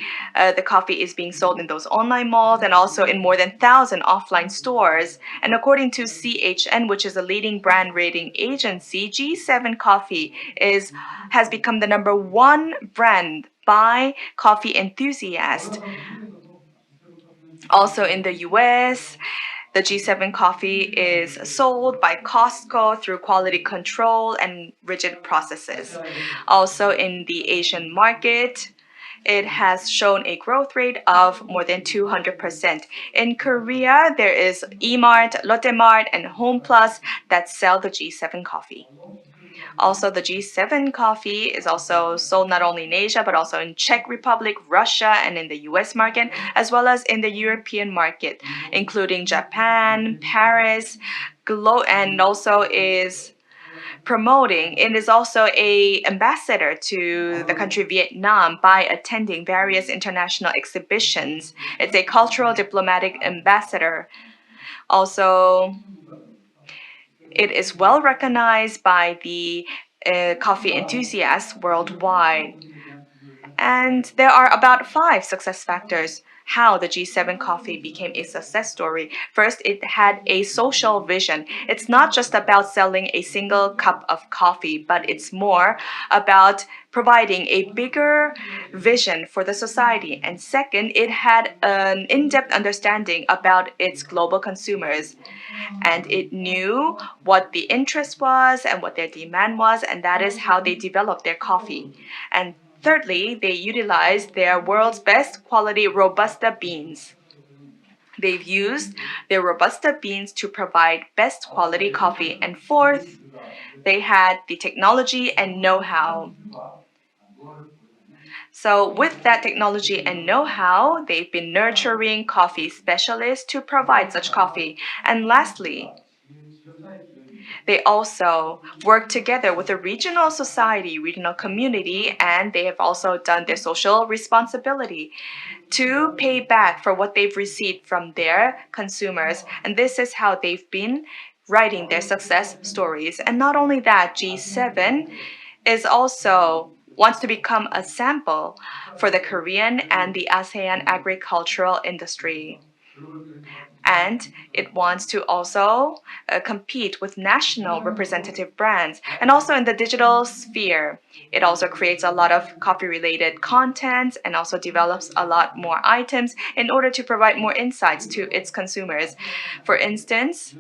the coffee is being sold in those online malls and also in more than 1,000 offline stores. And according to CHN, which is a leading brand rating agency, G7 coffee has become the number one brand by coffee enthusiasts. Also in the US, the G7 coffee is sold by Costco through quality control and rigid processes. Also in the Asian market, it has shown a growth rate of more than 200%. In Korea, there is E-Mart, Lotte Mart, and Home Plus that sell the G7 coffee. Also, the G7 coffee is also sold not only in Asia, but also in Czech Republic, Russia, and in the US market, as well as in the European market, including Japan, Paris, and also is promoting. It is also an ambassador to the country Vietnam by attending various international exhibitions. It's a cultural diplomatic ambassador. Also, it is well recognized by the coffee enthusiasts worldwide. And there are about 5 success factors how the G7 coffee became a success story. First, it had a social vision. It's not just about selling a single cup of coffee, but it's more about providing a bigger vision for the society. And second, it had an in-depth understanding about its global consumers. And it knew what the interest was and what their demand was, and that is how they developed their coffee. And thirdly, they utilized their world's best quality Robusta beans. They've used their Robusta beans to provide best quality coffee. And fourth, they had the technology and know-how. So, with that technology and know how, they've been nurturing coffee specialists to provide such coffee. And lastly, they also work together with a regional society, regional community, and they have also done their social responsibility to pay back for what they've received from their consumers. And this is how they've been writing their success stories. And not only that, G7 is also wants to become a sample for the Korean and the ASEAN agricultural industry. And it wants to also compete with national representative brands. And also in the digital sphere, it also creates a lot of coffee related content and also develops a lot more items in order to provide more insights to its consumers. For instance,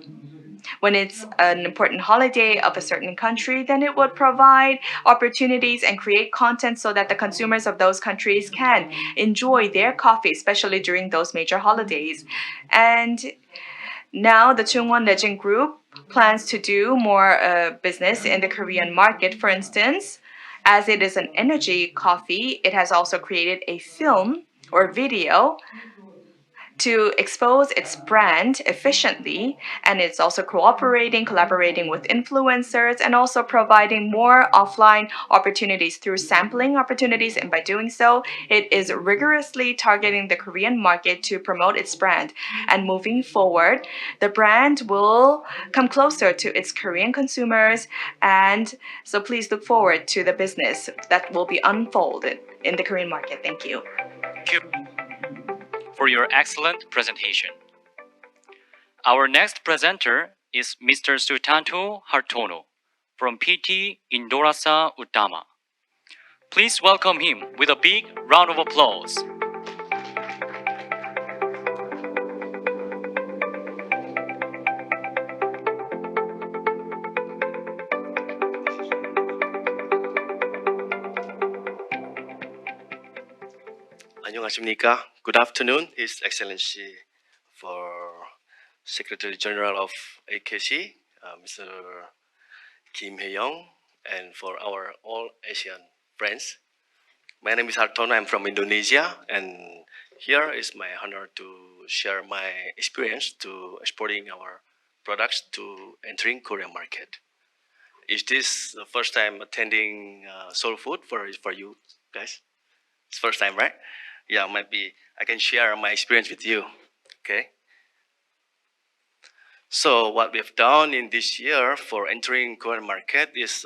when it's an important holiday of a certain country, then it would provide opportunities and create content so that the consumers of those countries can enjoy their coffee, especially during those major holidays. And now the Chungwon Legend Group plans to do more business in the Korean market. For instance, as it is an energy coffee, it has also created a film or video to expose its brand efficiently, and it's also collaborating with influencers, and also providing more offline opportunities through sampling opportunities. And by doing so, it is rigorously targeting the Korean market to promote its brand. And moving forward, the brand will come closer to its Korean consumers, and so please look forward to the business that will be unfolded in the Korean market. Thank you. For your excellent presentation. Our next presenter is Mr. Sutanto Hartono from PT Indorasa Utama. Please welcome him with a big round of applause. 안녕하십니까? Good afternoon, His Excellency for Secretary General of AKC, Mr. Kim Hae-yong, and for our all Asian friends. My name is Hartono. I'm from Indonesia, and here is my honor to share my experience to exporting our products to entering Korean market. Is this the first time attending Soul Food for you guys? It's first time, right? Yeah, maybe I can share my experience with you. Okay. So what we've done in this year for entering Korean market is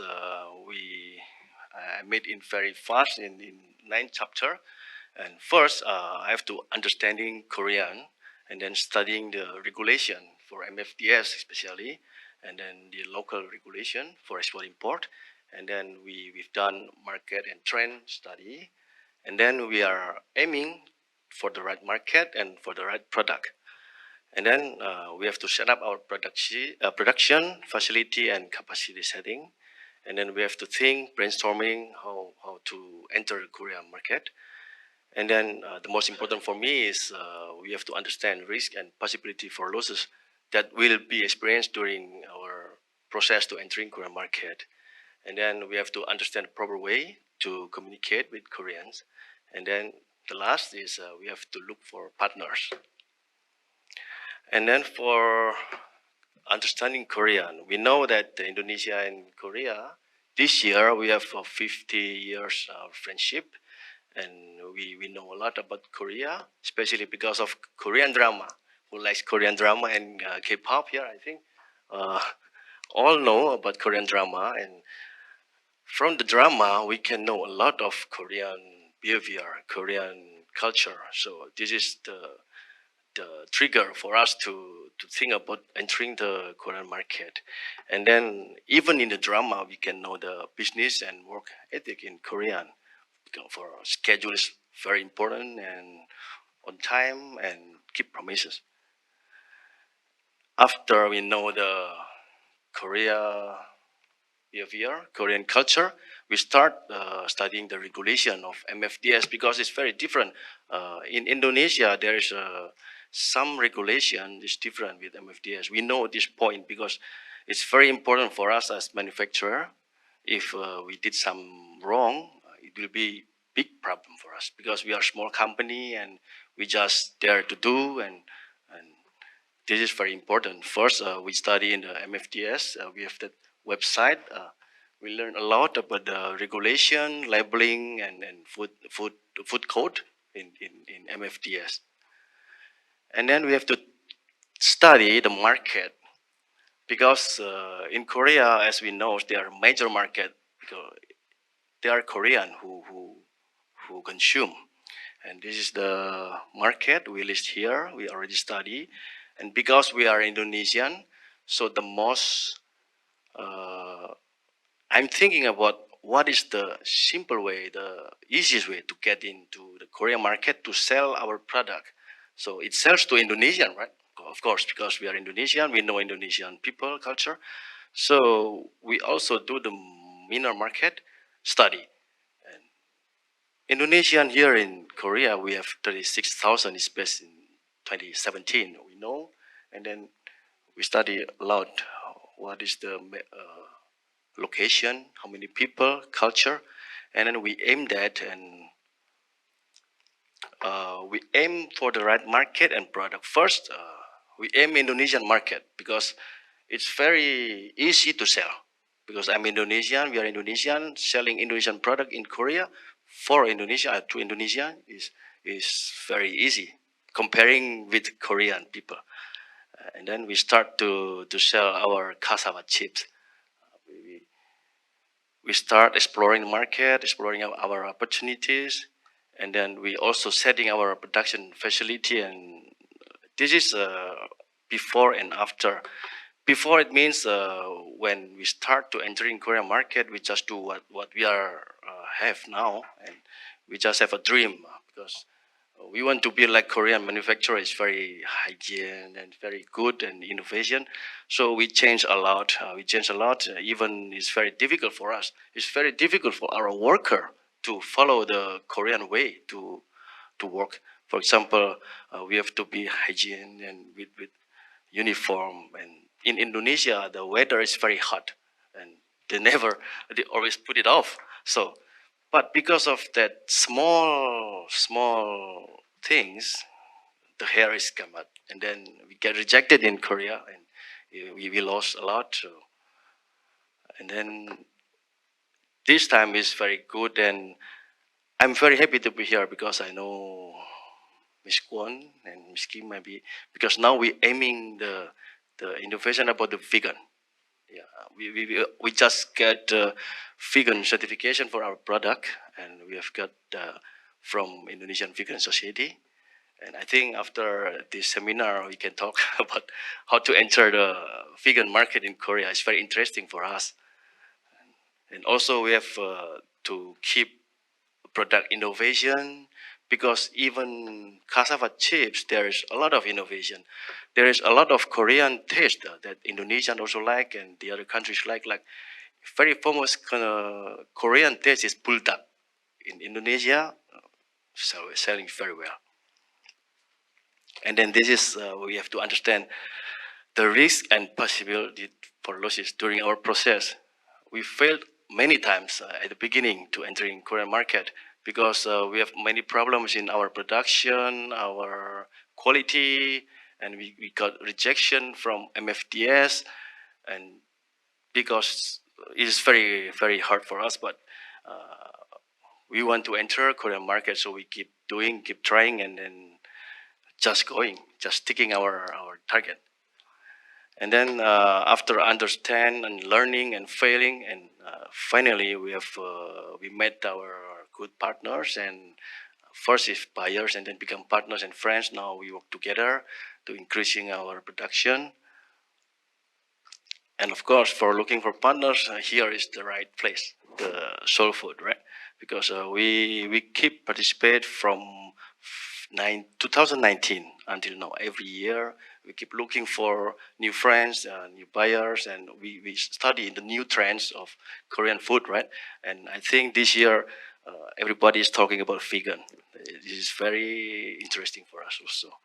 we made it very fast in 9th chapter. And first, I have to understanding Korean, and then studying the regulation for MFDS especially, and then the local regulation for export import. And then we've done market and trend study. And then we are aiming for the right market and for the right product. And then we have to set up our production facility and capacity setting. And then we have to think, brainstorming how to enter the Korean market. And then the most important for me is we have to understand risk and possibility for losses that will be experienced during our process to entering Korean market. And then we have to understand the proper way to communicate with Koreans. And then the last is we have to look for partners. And then for understanding Korean, we know that Indonesia and Korea, this year we have 50 years of friendship. And we know a lot about Korea, especially because of Korean drama. Who likes Korean drama and K-pop here, I think. All know about Korean drama. And from the drama, we can know a lot of Korean behavior, Korean culture. So this is the trigger for us to think about entering the Korean market. And then even in the drama, we can know the business and work ethic in Korean. For schedule is very important and on time and keep promises. After we know the Korea behavior, Korean culture, we start studying the regulation of MFDS because it's very different. In Indonesia, there is some regulation is different with MFDS. We know this point because it's very important for us as manufacturer. If we did some wrong, it will be big problem for us because we are a small company and we just dare to do and this is very important. First, we study in the MFDS. We have that website. We learn a lot about the regulation, labeling, and food code in MFDS. And then we have to study the market because in Korea, as we know, there are major market because they are Korean who consume. And this is the market we list here. We already study. And because we are Indonesian, so the most, I'm thinking about what is the simple way, the easiest way to get into the Korean market to sell our product. So it sells to Indonesian, right? Of course, because we are Indonesian, we know Indonesian people, culture. So we also do the minor market study. And Indonesian here in Korea, we have 36,000 is based in 2017, we know, and then we study a lot. What is the location, how many people, culture, and then we aim that and we aim for the right market and product. First, we aim Indonesian market because it's very easy to sell. Because I'm Indonesian, we are Indonesian, selling Indonesian product in Korea for Indonesia to Indonesia is very easy comparing with Korean people. And then we start to sell our cassava chips. We start exploring the market, exploring our opportunities, and then we also setting our production facility. And this is before and after. Before it means when we start to enter in Korean market, we just do what we are have now, and we just have a dream because we want to be like Korean manufacturer. It's very hygiene and very good and innovation. So we change a lot. Even it's very difficult for us. It's very difficult for our worker to follow the Korean way to work. For example, we have to be hygiene and with uniform. And in Indonesia, the weather is very hot, and they always put it off. So, but because of that small things, the hair is come out, and then we get rejected in Korea, and we lost a lot. So, and then this time is very good, and I'm very happy to be here because I know Miss Kwon and Miss Kim maybe because now we aiming the innovation about the vegan. Yeah, we just get vegan certification for our product, and we have got from Indonesian Vegan Society. And I think after this seminar, we can talk about how to enter the vegan market in Korea. It's very interesting for us. And also we have to keep product innovation because even cassava chips, there is a lot of innovation. There is a lot of Korean taste that Indonesian also like and the other countries like very famous Korean taste is buldak. In Indonesia, so it's selling very well. And then this is, we have to understand the risk and possibility for losses during our process. We failed many times at the beginning to enter in Korean market because we have many problems in our production, our quality, and we got rejection from MFDS, and because it is very, very hard for us, but we want to enter Korean market, so we keep doing, keep trying, and then just going, just sticking our target. And then after understand and learning and failing, and finally we met our good partners, and first is buyers and then become partners and friends. Now we work together to increasing our production. And of course, for looking for partners, here is the right place, the Soul Food, right? Because we keep participate from 2019 until now. Every year, we keep looking for new friends, new buyers, and we study the new trends of Korean food, right? And I think this year, everybody is talking about vegan. This is very interesting for us also.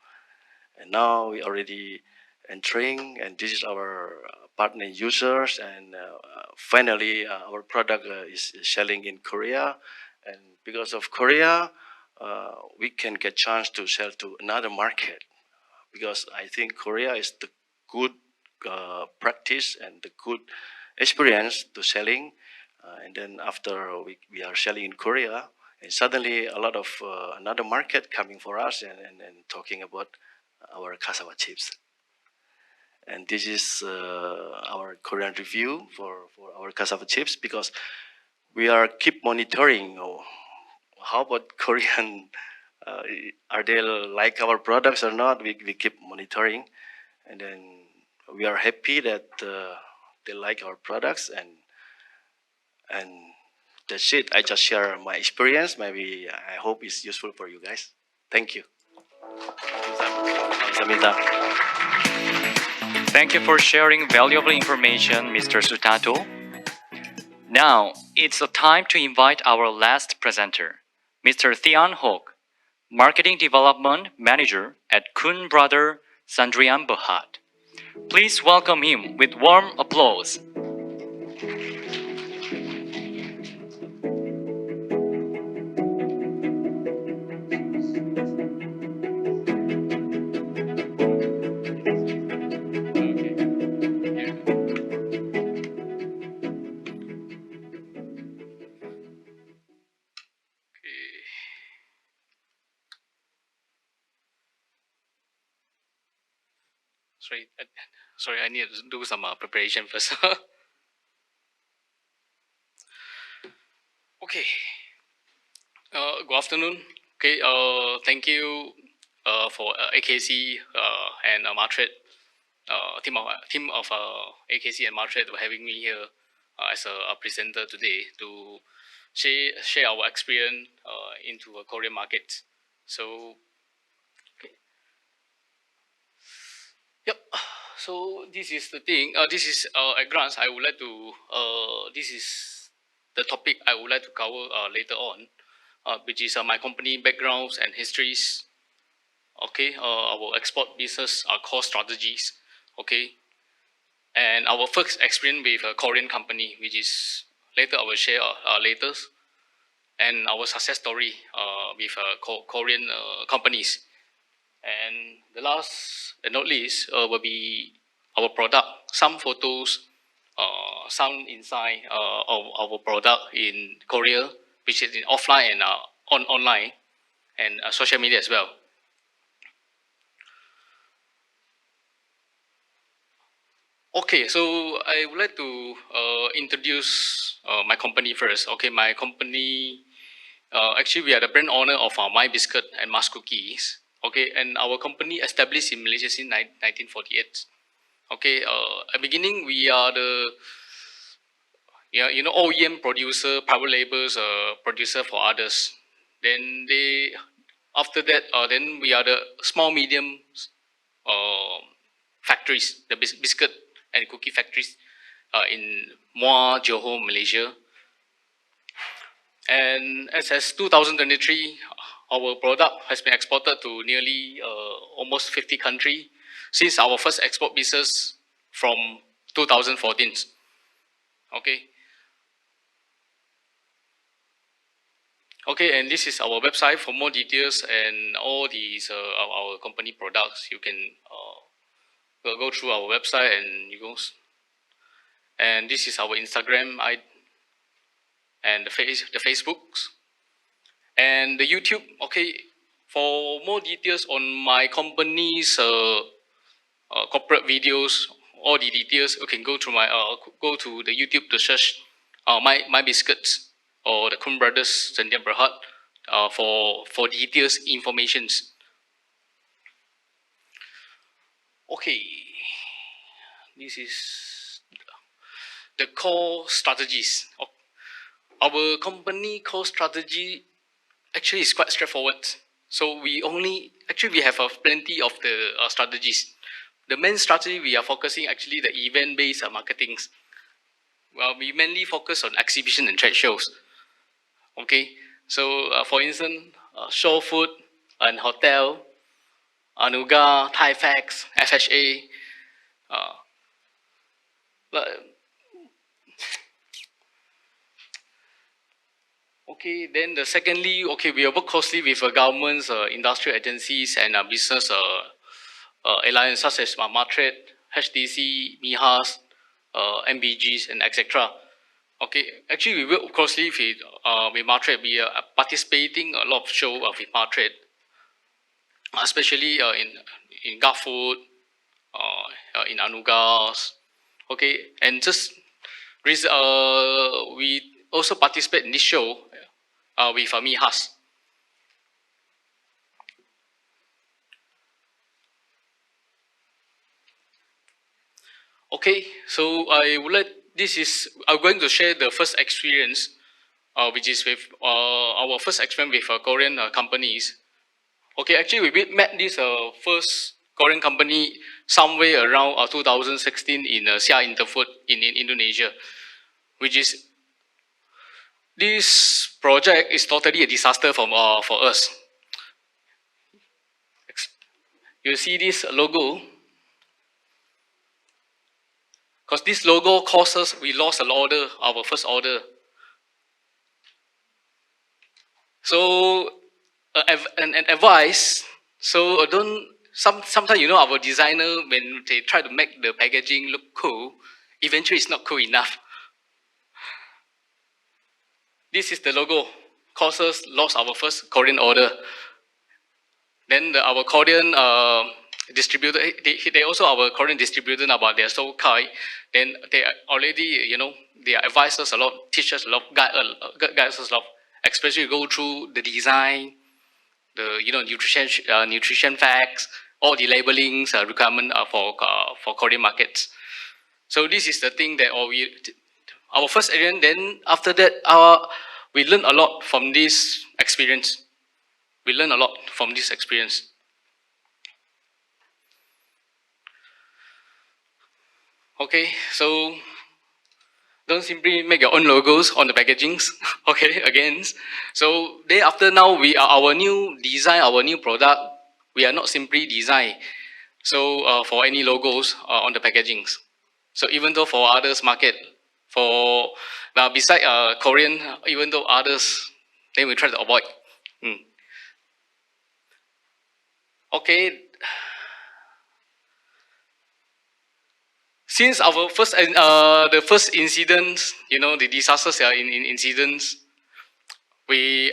And now we already entering, and this is our partner users, and finally our product is selling in Korea, and because of Korea, we can get chance to sell to another market, because I think Korea is the good practice and the good experience to selling, and then after we are selling in Korea, and suddenly a lot of another market coming for us, and talking about our cassava chips. And this is our Korean review for our cassava chips, because we are keep monitoring how about Korean, are they like our products or not? We keep monitoring, and then we are happy that they like our products, and that's it. I just share my experience. Maybe I hope it's useful for you guys. Thank you. 감사합니다. Thank you for sharing valuable information, Mr. Sutanto. Now, it's the time to invite our last presenter, Mr. Thian Hock, Marketing Development Manager at Koon Brother Sandrian Berhad. Please welcome him with warm applause. Sorry, I need to do some preparation first. Okay. Good afternoon. Okay. Thank you for AKC and Martret team of AKC and Martret for having me here as a presenter today to share our experience into a Korean market. So. Yep. So this is the thing. This is at glance. I would like to. This is the topic I would like to cover later on, which is my company backgrounds and histories. Okay. Our export business, our core strategies. Okay. And our first experience with a Korean company, which is later I will share later, and our success story with Korean companies. And the last and not least will be our product, some photos, some insight of our product in Korea, which is in offline and online, and social media as well. Okay, so I would like to introduce my company first. Okay, my company, actually we are the brand owner of My Biscuit and Mars Cookies. Okay, and our company established in Malaysia since 1948. Okay, at beginning we are the OEM producer, private labels producer for others. Then after that then we are the small medium factories, the biscuit and cookie factories in Muar, Johor, Malaysia. And as 2023, our product has been exported to nearly almost 50 countries since our first export business from 2014. Okay. Okay, and this is our website for more details and all these our company products. You can go through our website and you go. And this is our Instagram and the Facebooks. And the YouTube, okay, for more details on my company's corporate videos, all the details, you can go to go to the YouTube to search My Biscuits or the Koon Brothers Sandrian Berhad for details informations. Okay, this is the core strategies. Our company core strategy actually is quite straightforward. So we have plenty of the strategies. The main strategy we are focusing actually the event-based marketing. Well, we mainly focus on exhibition and trade shows. Okay, so for instance, show food and hotel, Anuga, Thai Facts, FHA. Okay, then secondly, okay, we work closely with governments, industrial agencies, and business alliances such as Matrade, HTC, MIHAS, MBGs, and etc. Okay, actually, we work closely with Matrade. We are participating a lot of shows with Matrade, especially in Garfood, in Anugas. Okay, and we also participate in this show with MIHAS. Okay, so I'm going to share the first experience, which is with our first experience with Korean companies. Okay, actually we met this first Korean company somewhere around 2016 in Sia Interfood in Indonesia, which is this project is totally a disaster for us. You see this logo, because this logo caused us, we lost an order, our first order. So an advice, so sometimes you know our designer, when they try to make the packaging look cool, eventually it's not cool enough. This is the logo, caused us lost our first Korean order. Then our Korean distributor, they also our Korean distributor about their Seoul Kai. Then they already, you know, they advise us a lot, teach us a lot, guide us a lot, especially go through the design, the nutrition facts, all the labelings requirement for Korean markets. So this is the thing that our first experience. Then after that, we learned a lot from this experience. We learned a lot from this experience. Okay, so don't simply make your own logos on the packagings. Okay, again. So after now, our new design, our new product, we are not simply design. So for any logos on the packagings. So even though for others market, beside Korean, even though others, then we try to avoid. Okay. Since our the first incidents, you know, the disasters in incidents, we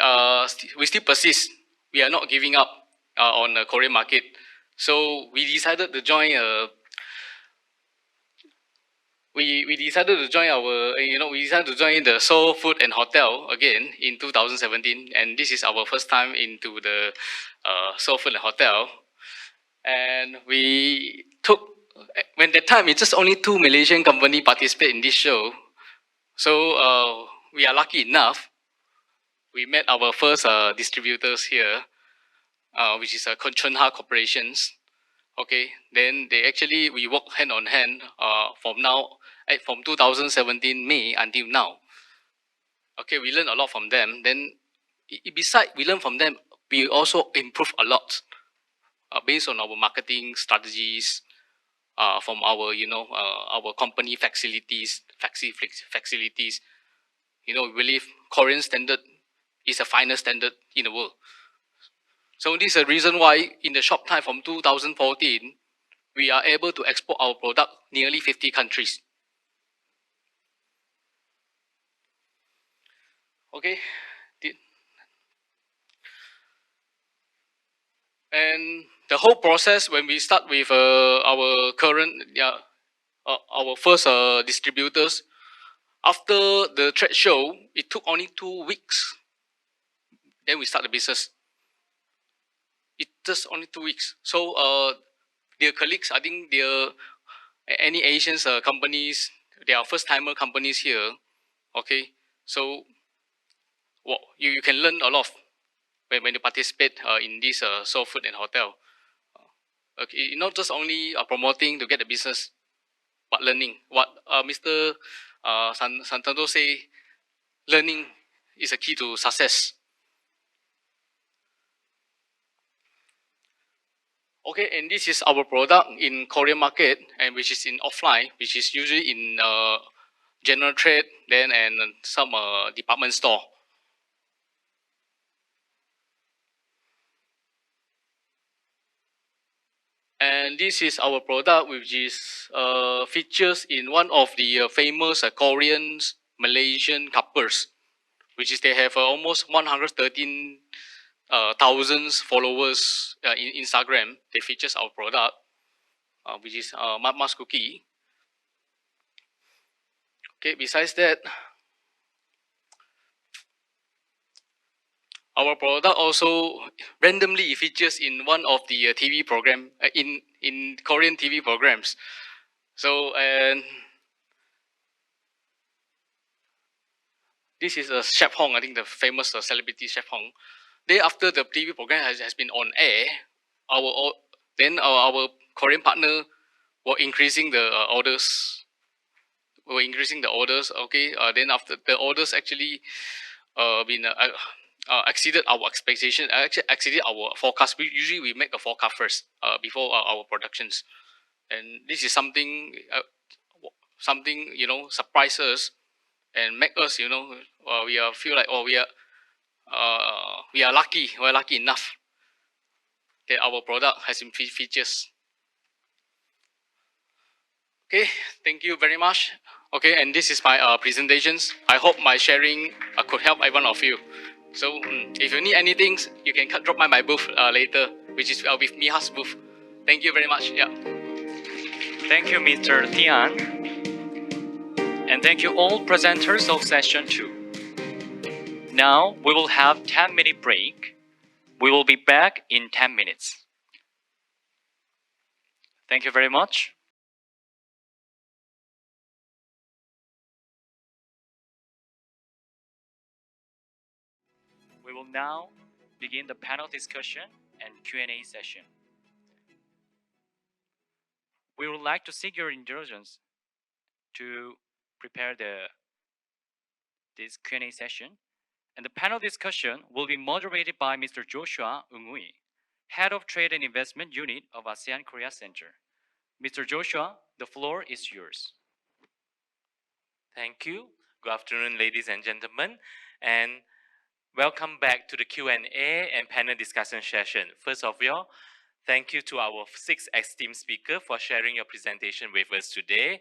still persist. We are not giving up on the Korean market. So we decided to join we decided to join the Seoul Food and Hotel again in 2017, and this is our first time into the Seoul Food and Hotel. And we took, when that time it's just only 2 Malaysian companies participate in this show. So we are lucky enough. We met our first distributors here, which is Chunha Corporations. Okay, then we work hand on hand from 2017 May until now. Okay, we learn a lot from them. Then besides we learn from them, we also improve a lot based on our marketing strategies, from our our company facilities. You know, we believe Korean standard is the finest standard in the world. So this is the reason why in the short time from 2014, we are able to export our product nearly 50 countries. Okay. And the whole process, when we start with our first distributors, after the trade show, it took only 2 weeks. then we start the business. It just only 2 weeks. So their colleagues, I think any Asian companies, they are first timer companies here. Okay, so well, you can learn a lot when you participate in this soul food and hotel. Okay, not just only promoting to get the business, but learning. What Mr. Sutanto say, learning is a key to success. Okay, and this is our product in Korean market, and which is in offline, which is usually in general trade, then and some department store. And this is our product, which is features in one of the famous Korean Malaysian couples, which is they have almost 113,000 followers in Instagram. They features our product, which is mas cookie. Okay, besides that, our product also randomly features in one of the TV program in Korean TV programs. So and this is a Chef Hong, I think the famous celebrity Chef Hong. Day after the TV program has been on air, our Korean partner were increasing the orders. Okay. Then after the orders actually been exceeded our expectation. Actually exceeded our forecast. Usually we make a forecast first before our productions, and this is something surprise us and make us we feel like we are lucky. We're lucky enough that our product has some features. Okay, thank you very much. Okay, and this is my presentations. I hope my sharing could help every one of you. So if you need anything, you can drop by my booth later, which is with Miha's booth. Thank you very much. Yeah. Thank you, Mr. Thian. And thank you all presenters of session 2. Now we will have 10-minute break. We will be back in 10 minutes. Thank you very much. We will now begin the panel discussion and Q&A session. We would like to seek your indulgence to prepare this Q&A session. And the panel discussion will be moderated by Mr. Joshua Ngooi, Head of Trade and Investment Unit of ASEAN-Korea Center. Mr. Joshua, the floor is yours. Thank you. Good afternoon, ladies and gentlemen, and welcome back to the Q&A and panel discussion session. First of all, thank you to our 6 esteemed speakers for sharing your presentation with us today,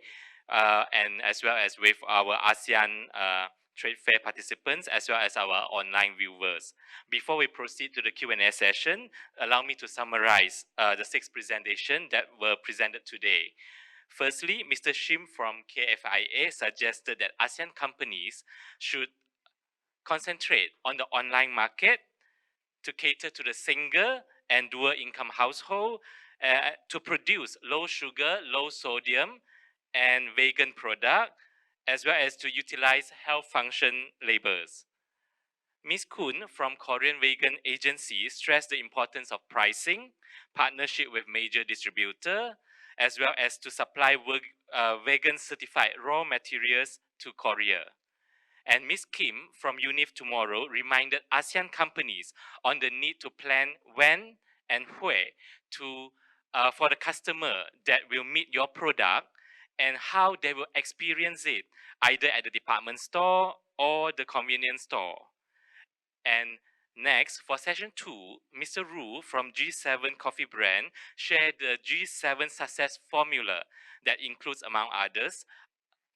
and as well as with our ASEAN Trade Fair participants, as well as our online viewers. Before we proceed to the Q&A session, allow me to summarize the 6 presentations that were presented today. Firstly, Mr. Shim from KFIA suggested that ASEAN companies should concentrate on the online market to cater to the single and dual income household to produce low sugar, low sodium, and vegan product, as well as to utilize health function labels. Ms. Koon from Korean Vegan Agency stressed the importance of pricing, partnership with major distributor, as well as to supply vegan certified raw materials to Korea. And Ms. Kim from UNIVTOMORROW reminded ASEAN companies on the need to plan when and where to for the customer that will meet your product and how they will experience it, either at the department store or the convenience store. And next, for session 2, Mr. Ru from G7 Coffee Brand shared the G7 success formula that includes, among others,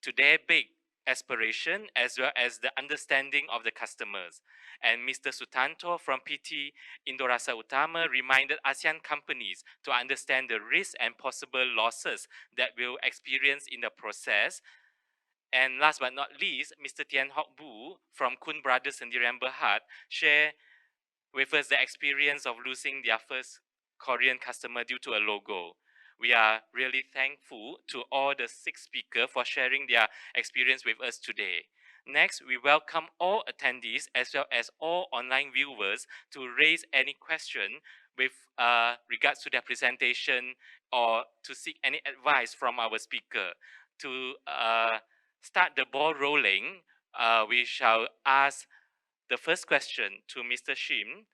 to their big aspiration as well as the understanding of the customers. And Mr. Sutanto from PT Indorasa Utama reminded ASEAN companies to understand the risks and possible losses that will experience in the process. And last but not least, Mr. Thian Hock from Koon Brothers Sendirian Berhad shared with us the experience of losing their first Korean customer due to a logo. We are really thankful to all the 6 speakers for sharing their experience with us today. Next, we welcome all attendees as well as all online viewers to raise any question with regards to their presentation or to seek any advice from our speaker. To start the ball rolling, we shall ask the first question to Mr. Shim.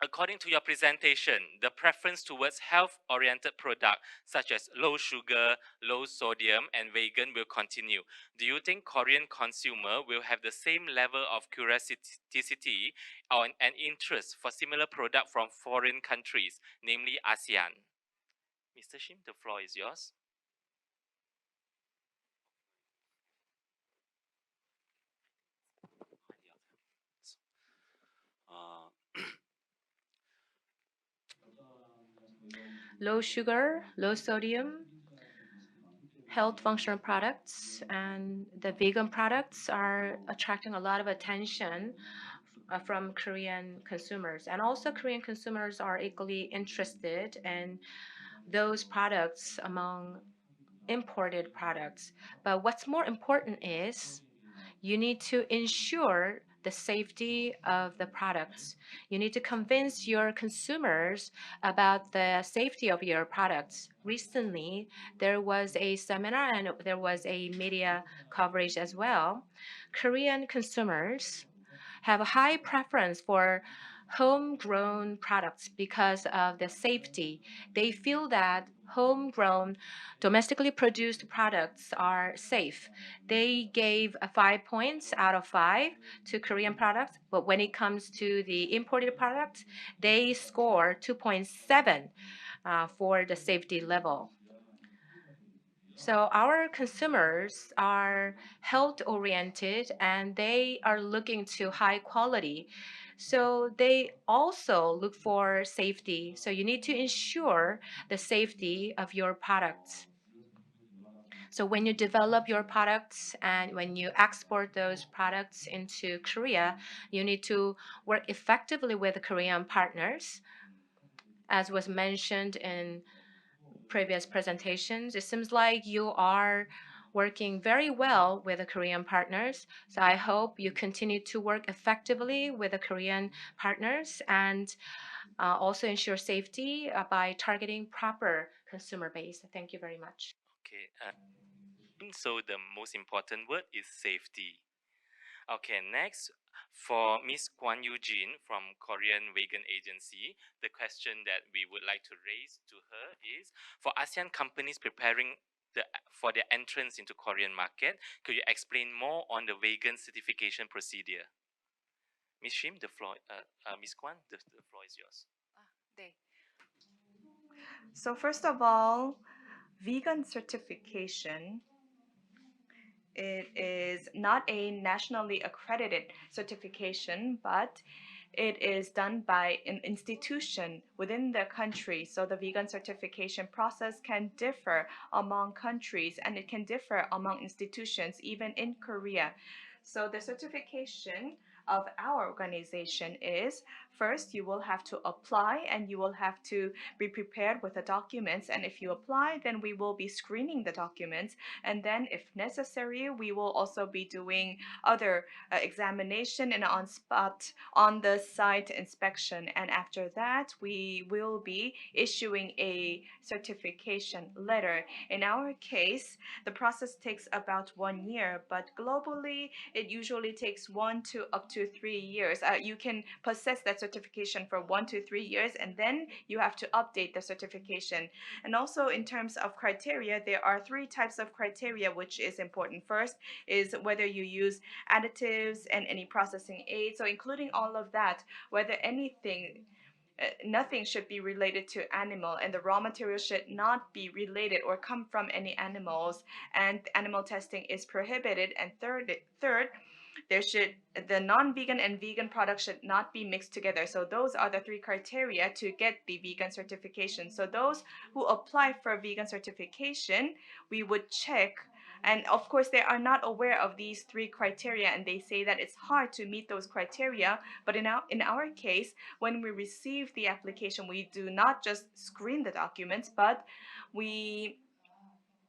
According to your presentation, the preference towards health-oriented products such as low sugar, low sodium, and vegan will continue. Do you think Korean consumer will have the same level of curiosity and interest for similar products from foreign countries, namely ASEAN? Mr. Shim, the floor is yours. Low sugar, low sodium, health functional products, and the vegan products are attracting a lot of attention from Korean consumers. And also Korean consumers are equally interested in those products among imported products. But what's more important is you need to ensure the safety of the products. You need to convince your consumers about the safety of your products. Recently, there was a seminar and there was a media coverage as well. Korean consumers have a high preference for homegrown products because of the safety. They feel that homegrown, domestically produced products are safe. They gave 5 points out of 5 to Korean products, but when it comes to the imported products, they score 2.7 for the safety level. So our consumers are health-oriented and they are looking to high quality. So they also look for safety. So you need to ensure the safety of your products. So when you develop your products and when you export those products into Korea, you need to work effectively with Korean partners. As was mentioned in previous presentations, it seems like you are working very well with the Korean partners. So I hope you continue to work effectively with the Korean partners and also ensure safety by targeting proper consumer base. Thank you very much. Okay, so the most important word is safety. Okay, next, for Ms. Kwon Yujihn from Korean Vegan Agency, the question that we would like to raise to her is, for ASEAN companies preparing for their entrance into Korean market, could you explain more on the vegan certification procedure? Ms. Shim, the floor, Ms. Kwon, the floor is yours. 네. So first of all, vegan certification, it is not a nationally accredited certification, but it is done by an institution within the country. So the vegan certification process can differ among countries and it can differ among institutions, even in Korea. So the certification of our organization is, first you will have to apply and you will have to be prepared with the documents, and if you apply, then we will be screening the documents, and then if necessary we will also be doing other examination and on the site inspection, and after that we will be issuing a certification letter. In our case, the process takes about 1 year, but globally it usually takes 1 to up to 3 years. You can possess that certification for 1 to 3 years, and then you have to update the certification. And also in terms of criteria, there are 3 types of criteria which is important. First is whether you use additives and any processing aids. So including all of that, whether nothing should be related to animal, and the raw material should not be related or come from any animals, and animal testing is prohibited. And third, the non-vegan and vegan products should not be mixed together. So those are the 3 criteria to get the vegan certification. So those who apply for vegan certification, we would check And of course, they are not aware of these three criteria, and they say that it's hard to meet those criteria. But in our case, when we receive the application, we do not just screen the documents, but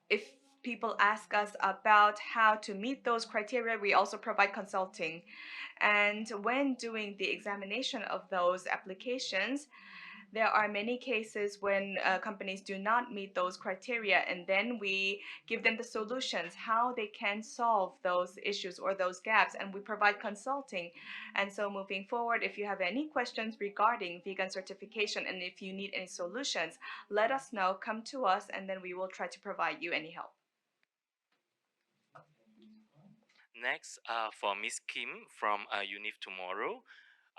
if people ask us about how to meet those criteria, we also provide consulting. And when doing the examination of those applications, there are many cases when companies do not meet those criteria, and then we give them the solutions, how they can solve those issues or those gaps, and we provide consulting. And so moving forward, if you have any questions regarding vegan certification and if you need any solutions, let us know, come to us, and then we will try to provide you any help. Next, for Miss Kim from UNIVTOMORROW,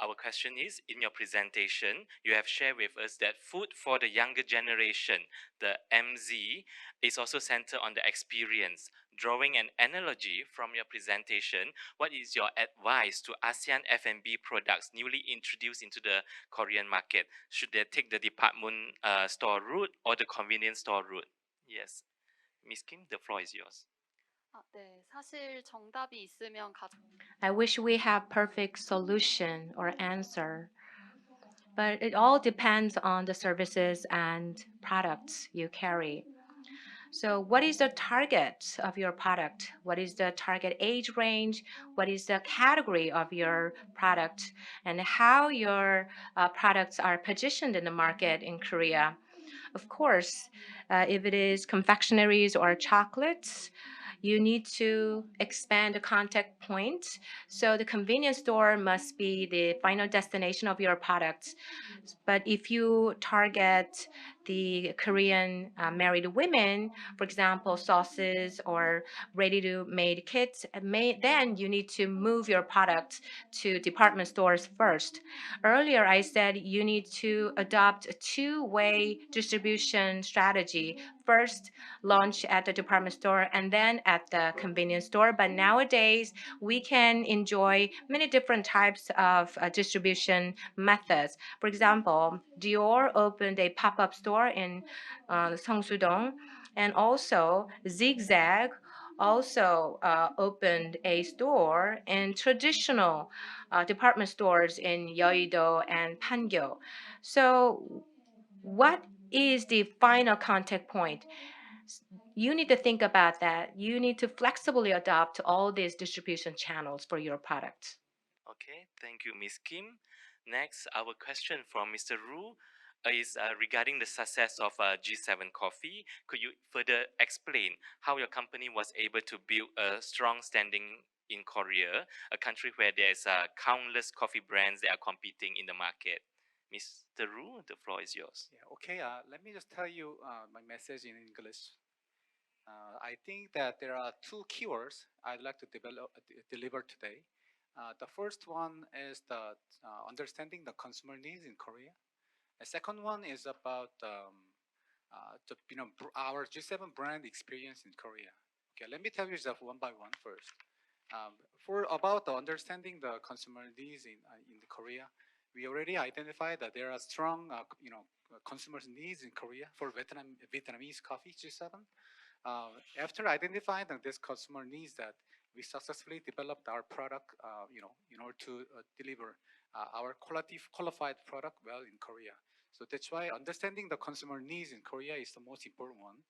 our question is, in your presentation, you have shared with us that food for the younger generation, the MZ, is also centered on the experience. Drawing an analogy from your presentation, what is your advice to ASEAN F&B products newly introduced into the Korean market? Should they take the department store route or the convenience store route? Yes. Miss Kim, the floor is yours. 네, 사실 정답이 있으면 I wish we have perfect solution or answer. But it all depends on the services and products you carry. So what is the target of your product? What is the target age range? What is the category of your product? And how your products are positioned in the market in Korea? Of course, if it is confectionaries or chocolates, you need to expand the contact point. So the convenience store must be the final destination of your products. But if you target the Korean married women, for example, sauces or ready-to-made kits, then you need to move your product to department stores first. Earlier, I said you need to adopt a two-way distribution strategy. First, launch at the department store and then at the convenience store. But nowadays, we can enjoy many different types of distribution methods. For example, Dior opened a pop-up store in Seongsu-dong, and also Zigzag also opened a store in traditional department stores in Yeouido and Pangyo. So what is the final contact point? You need to think about that. You need to flexibly adopt all these distribution channels for your products. Okay, thank you, Ms. Kim. Next, our question from Mr. Ru is regarding the success of G7 Coffee. Could you further explain how your company was able to build a strong standing in Korea, a country where there's countless coffee brands that are competing in the market? Mr. Ru, the floor is yours. Yeah, okay, let me just tell you my message in English. I think that there are two keywords I'd like to deliver today. The first one is the understanding the consumer needs in Korea. The second one is about our G7 brand experience in Korea. Okay, let me tell you just one by one first. For about the understanding the consumer needs in Korea, we already identified that there are strong consumers needs in Korea for Vietnamese coffee G7. After identifying this customer needs, that we successfully developed our product, in order to deliver our qualified product well in Korea. So that's why understanding the consumer needs in Korea is the most important one.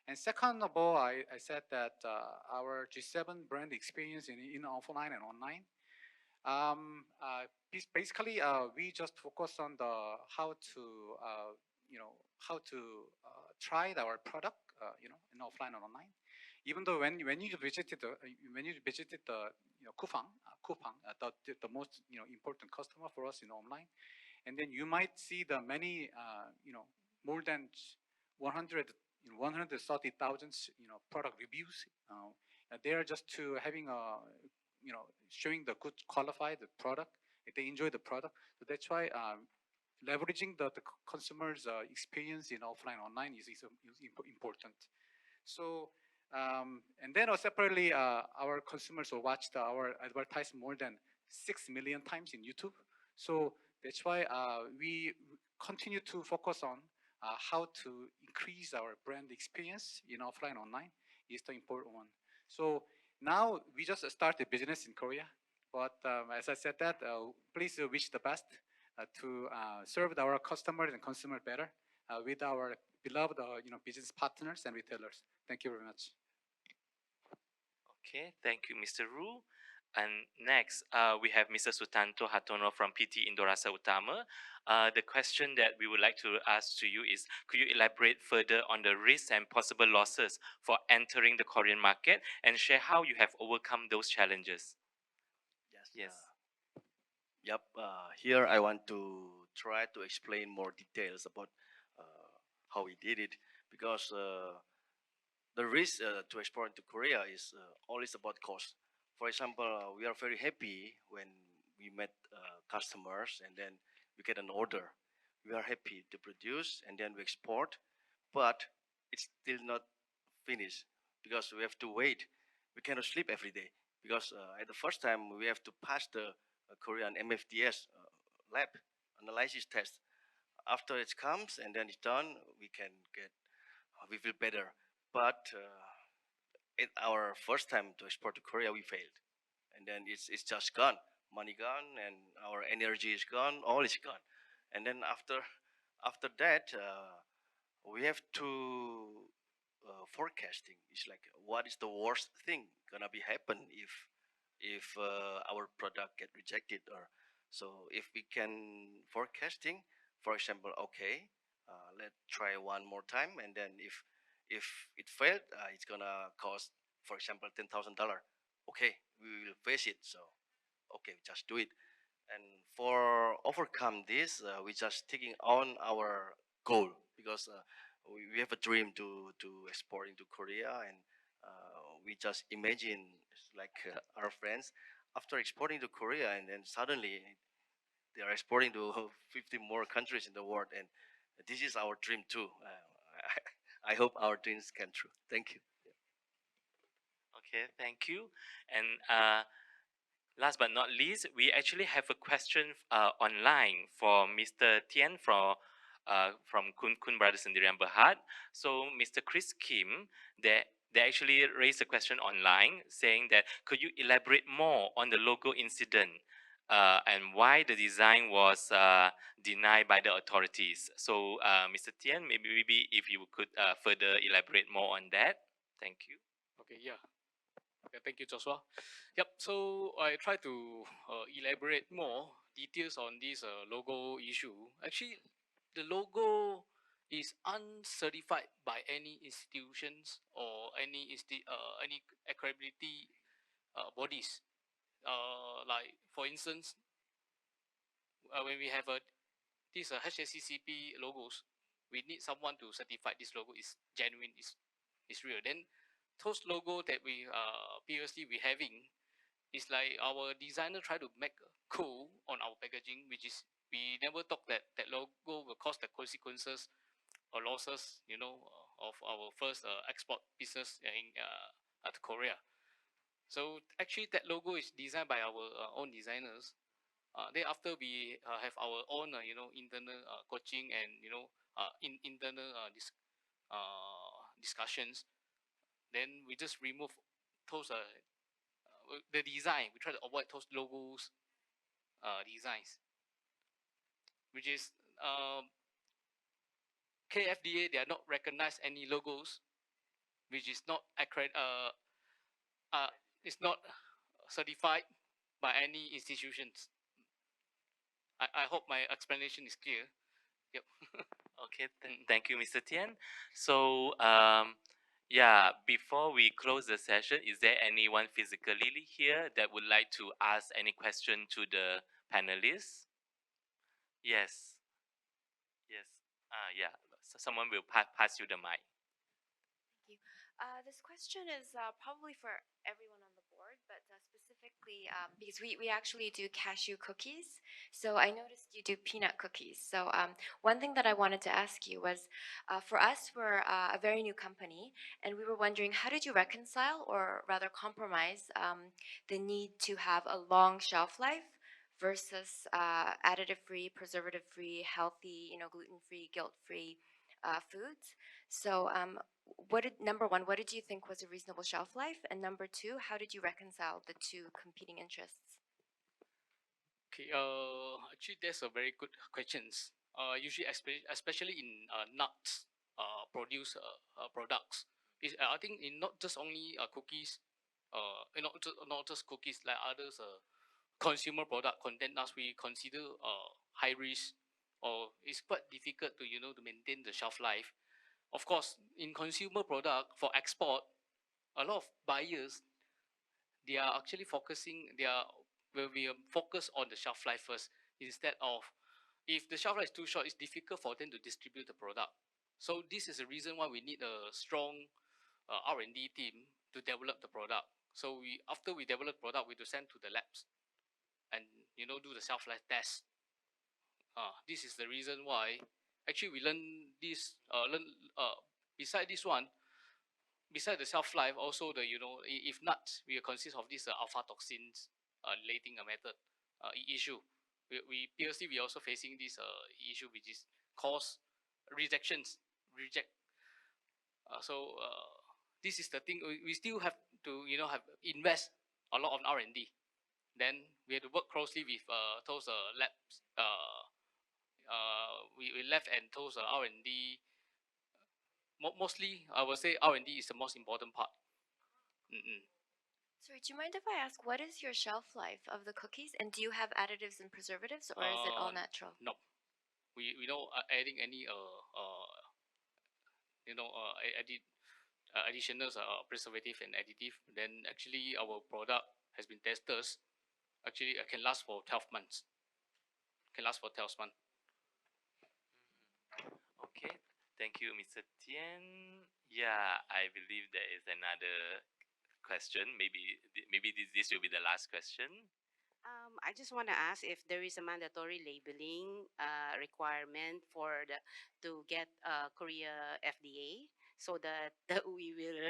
And second of all, I said that our G7 brand experience in offline and online. Basically, we just focus on the how to try our product, in offline and online. Even though when you visited the Kupang, the most important customer for us in online, and then you might see the many more than 130,000 product reviews. They are just to having a showing the good qualified product. They enjoy the product, so that's why leveraging the consumers' experience in offline online is important. So and then separately, our consumers will watch our advertisement more than 6 million times in YouTube. So that's why we continue to focus on how to increase our brand experience in offline online is the important one. So now we just started business in Korea, but as I said that, please wish the best to serve our customers and consumer better with our beloved business partners and retailers. Thank you very much. Okay, thank you, Mr. Ru. And next, we have Mr. Sutanto Hartono from PT Indorasa Utama. The question that we would like to ask to you is, could you elaborate further on the risks and possible losses for entering the Korean market and share how you have overcome those challenges? Yes. Yep. Here I want to try to explain more details about how we did it, because the risk to export into Korea is always about cost. For example, we are very happy when we met customers and then we get an order. We are happy to produce and then we export, but it's still not finished because we have to wait. We cannot sleep every day because at the first time we have to pass the Korean MFDS lab analysis test. After it comes and then it's done, we can get, we feel better. But our first time to export to Korea, we failed, and then it's just gone, money gone, and our energy is gone, all is gone. And then after that, we have to forecasting. It's like, what is the worst thing gonna be happen if our product get rejected, or so if we can forecasting, for example, okay, let's try one more time, and then if it failed, it's gonna cost, for example, $10,000. Okay, we will face it. So okay, just do it. And for overcome this, we just taking on our goal, because we have a dream to export into Korea, and we just imagine like our friends after exporting to Korea, and then suddenly they are exporting to 50 more countries in the world, and this is our dream too. I hope our dreams come true. Thank you. Okay, thank you. And last but not least, we actually have a question online for Mr. Thian from Koon Brothers Sendirian Berhad. So Mr. Chris Kim, they actually raised a question online saying that, could you elaborate more on the logo incident and why the design was denied by the authorities? So Mr. Thian, maybe if you could further elaborate more on that. Thank you. Okay, yeah. Okay, thank you, Joshua. Yep, so I try to elaborate more details on this logo issue. Actually, the logo is uncertified by any institutions or any accredibility bodies. Like for instance, when we have these HACCP logos, we need someone to certify this logo is genuine, is real. Then those logo that we previously we having is like our designer try to make cool on our packaging, which is we never thought that that logo will cause the consequences or losses, of our first export business at Korea. So actually, that logo is designed by our own designers. Then after we have our own, internal coaching and internal discussions, then we just remove those the design. We try to avoid those logos designs, which is KFDA. They are not recognized any logos, which is not it's not certified by any institutions. I hope my explanation is clear. Yep. Okay, thank you, Mr. Thian. So, yeah, before we close the session, is there anyone physically here that would like to ask any question to the panelists? Yes. Yes. Yeah. So someone will pass you the mic. Thank you. This question is probably for everyone on the board, but specifically because we actually do cashew cookies. So I noticed you do peanut cookies. So one thing that I wanted to ask you was, for us, we're a very new company, and we were wondering, how did you reconcile, or rather compromise, the need to have a long shelf life versus additive-free, preservative-free, healthy, gluten-free, guilt-free foods. So, number one, what did you think was a reasonable shelf life? And number two, how did you reconcile the two competing interests? Okay, actually, that's a very good questions. Usually, especially in nuts produce products, I think in not just only cookies, not just cookies like others consumer product content nuts we consider high risk or it's quite difficult to to maintain the shelf life. Of course, in consumer product for export, a lot of buyers they are actually focusing they are will be focus on the shelf life first instead of if the shelf life is too short it's difficult for them to distribute the product. So this is the reason why we need a strong R&D team to develop the product. So after we develop product we to send to the labs and do the shelf life test. This is the reason why actually we learn this beside this one beside the shelf life, also the if nuts will consist of this alpha toxins relating a method issue. We PLC we also facing this issue which is cause rejections reject. This is the thing we still have to have invest a lot on R&D. Then we have to work closely with those labs. We left and those R&D. Mostly, I would say R&D is the most important part. Sorry, do you mind if I ask what is your shelf life of the cookies, and do you have additives and preservatives, or is it all natural? No, we don't adding any additional preservative and additive. Then actually our product has been tested. Actually, it can last for 12 months. Can last for 12 months. Okay, thank you, Mr. Thian. Yeah, I believe there is another question. Maybe this will be the last question. I just want to ask if there is a mandatory labeling requirement for to get Korea FDA, so that we will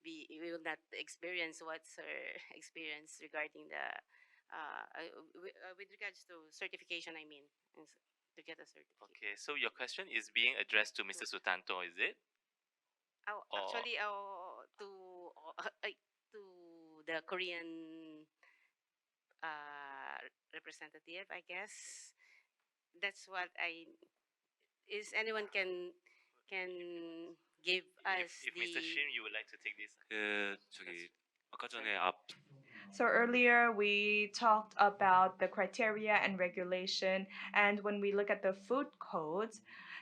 we will not experience what's our experience regarding the with regards to certification. I mean, to get a certificate. Okay, so your question is being addressed to Mr. Sutanto, is it? Oh, actually, to the Korean representative, I guess. That's what is anyone can give us if Mr. Shim, you would like to take this. 아까 전에 앞 So earlier we talked about the criteria and regulation, and when we look at the food codes,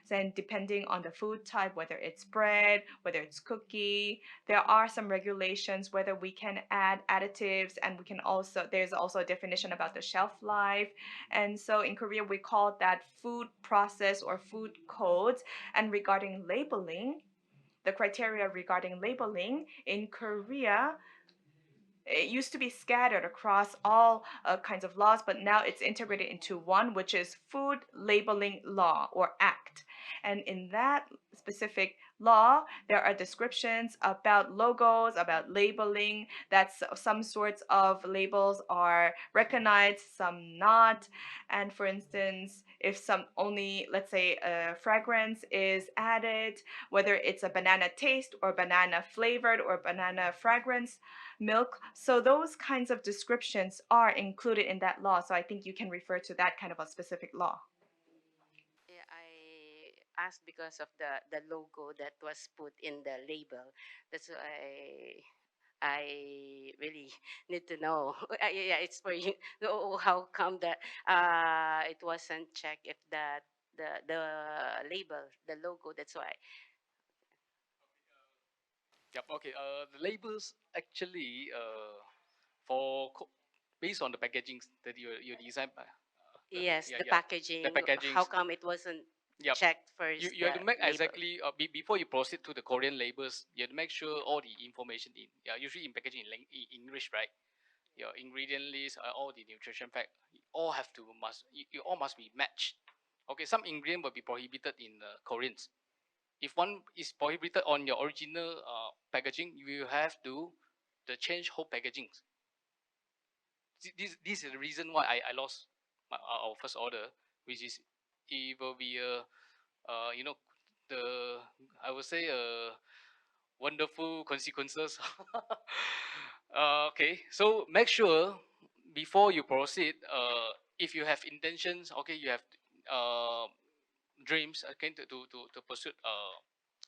then depending on the food type, whether it's bread, whether it's cookie, there are some regulations whether we can add additives, and we can also there's also a definition about the shelf life. And so in Korea we call that food process or food codes. And regarding labeling, the criteria regarding labeling in Korea, it used to be scattered across all kinds of laws, but now it's integrated into one, which is Food Labeling Law or Act. And in that specific law, there are descriptions about logos, about labeling, that some sorts of labels are recognized, some not. And for instance, if some only, let's say, a fragrance is added, whether it's a banana taste or banana flavored or banana fragrance milk. So those kinds of descriptions are included in that law. So I think you can refer to that kind of a specific law. Yeah, I asked because of the logo that was put in the label. That's why I really need to know. Yeah, it's for you. How come that it wasn't checked if that the label, the logo. That's why. Yep. Okay. The labels actually for based on the packaging that you design. Yes, yeah, the yeah. packaging. The packaging. How come it wasn't checked first? You have to make label? exactly before you proceed to the Korean labels. You have to make sure all the information usually in packaging in English, right? Your ingredient list, all the nutrition fact, all have to you all must be matched. Okay, some ingredient will be prohibited in Koreans. If one is prohibited on your original packaging, you will have to change whole packaging. This is the reason why I lost our first order, which is it will be the I would say wonderful consequences. Okay, so make sure before you proceed, if you have intentions, okay, you have dreams, okay, to pursue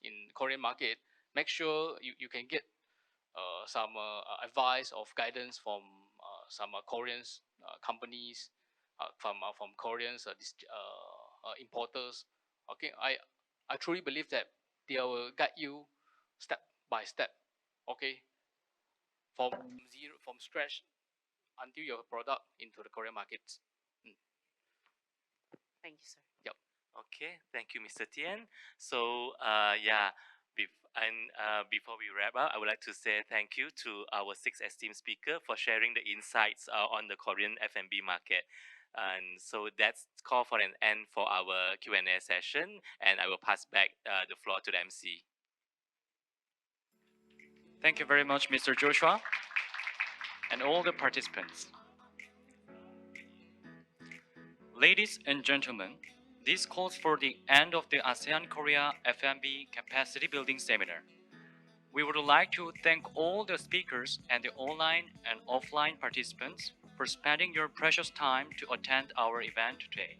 in Korean market, make sure you can get some advice of guidance from some Korean companies, from Koreans importers. Okay, I truly believe that they will guide you step by step. Okay, from zero, from scratch until your product into the Korean markets. Thank you, sir. Yep. Okay, thank you, Mr. Thian. So, before we wrap up, I would like to say thank you to our six esteemed speaker for sharing the insights on the Korean F&B market. And so that's call for an end for our Q&A session, and I will pass back the floor to the MC. Thank you very much, Mr. Joshua, and all the participants. Ladies and gentlemen, this calls for the end of the ASEAN-Korea F&B Capacity Building Seminar. We would like to thank all the speakers and the online and offline participants for spending your precious time to attend our event today.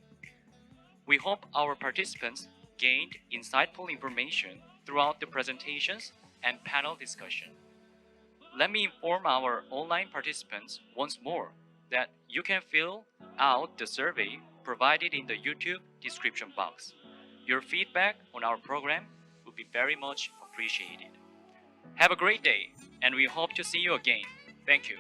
We hope our participants gained insightful information throughout the presentations and panel discussion. Let me inform our online participants once more that you can fill out the survey provided in the YouTube description box. Your feedback on our program would be very much appreciated. Have a great day, and we hope to see you again. Thank you.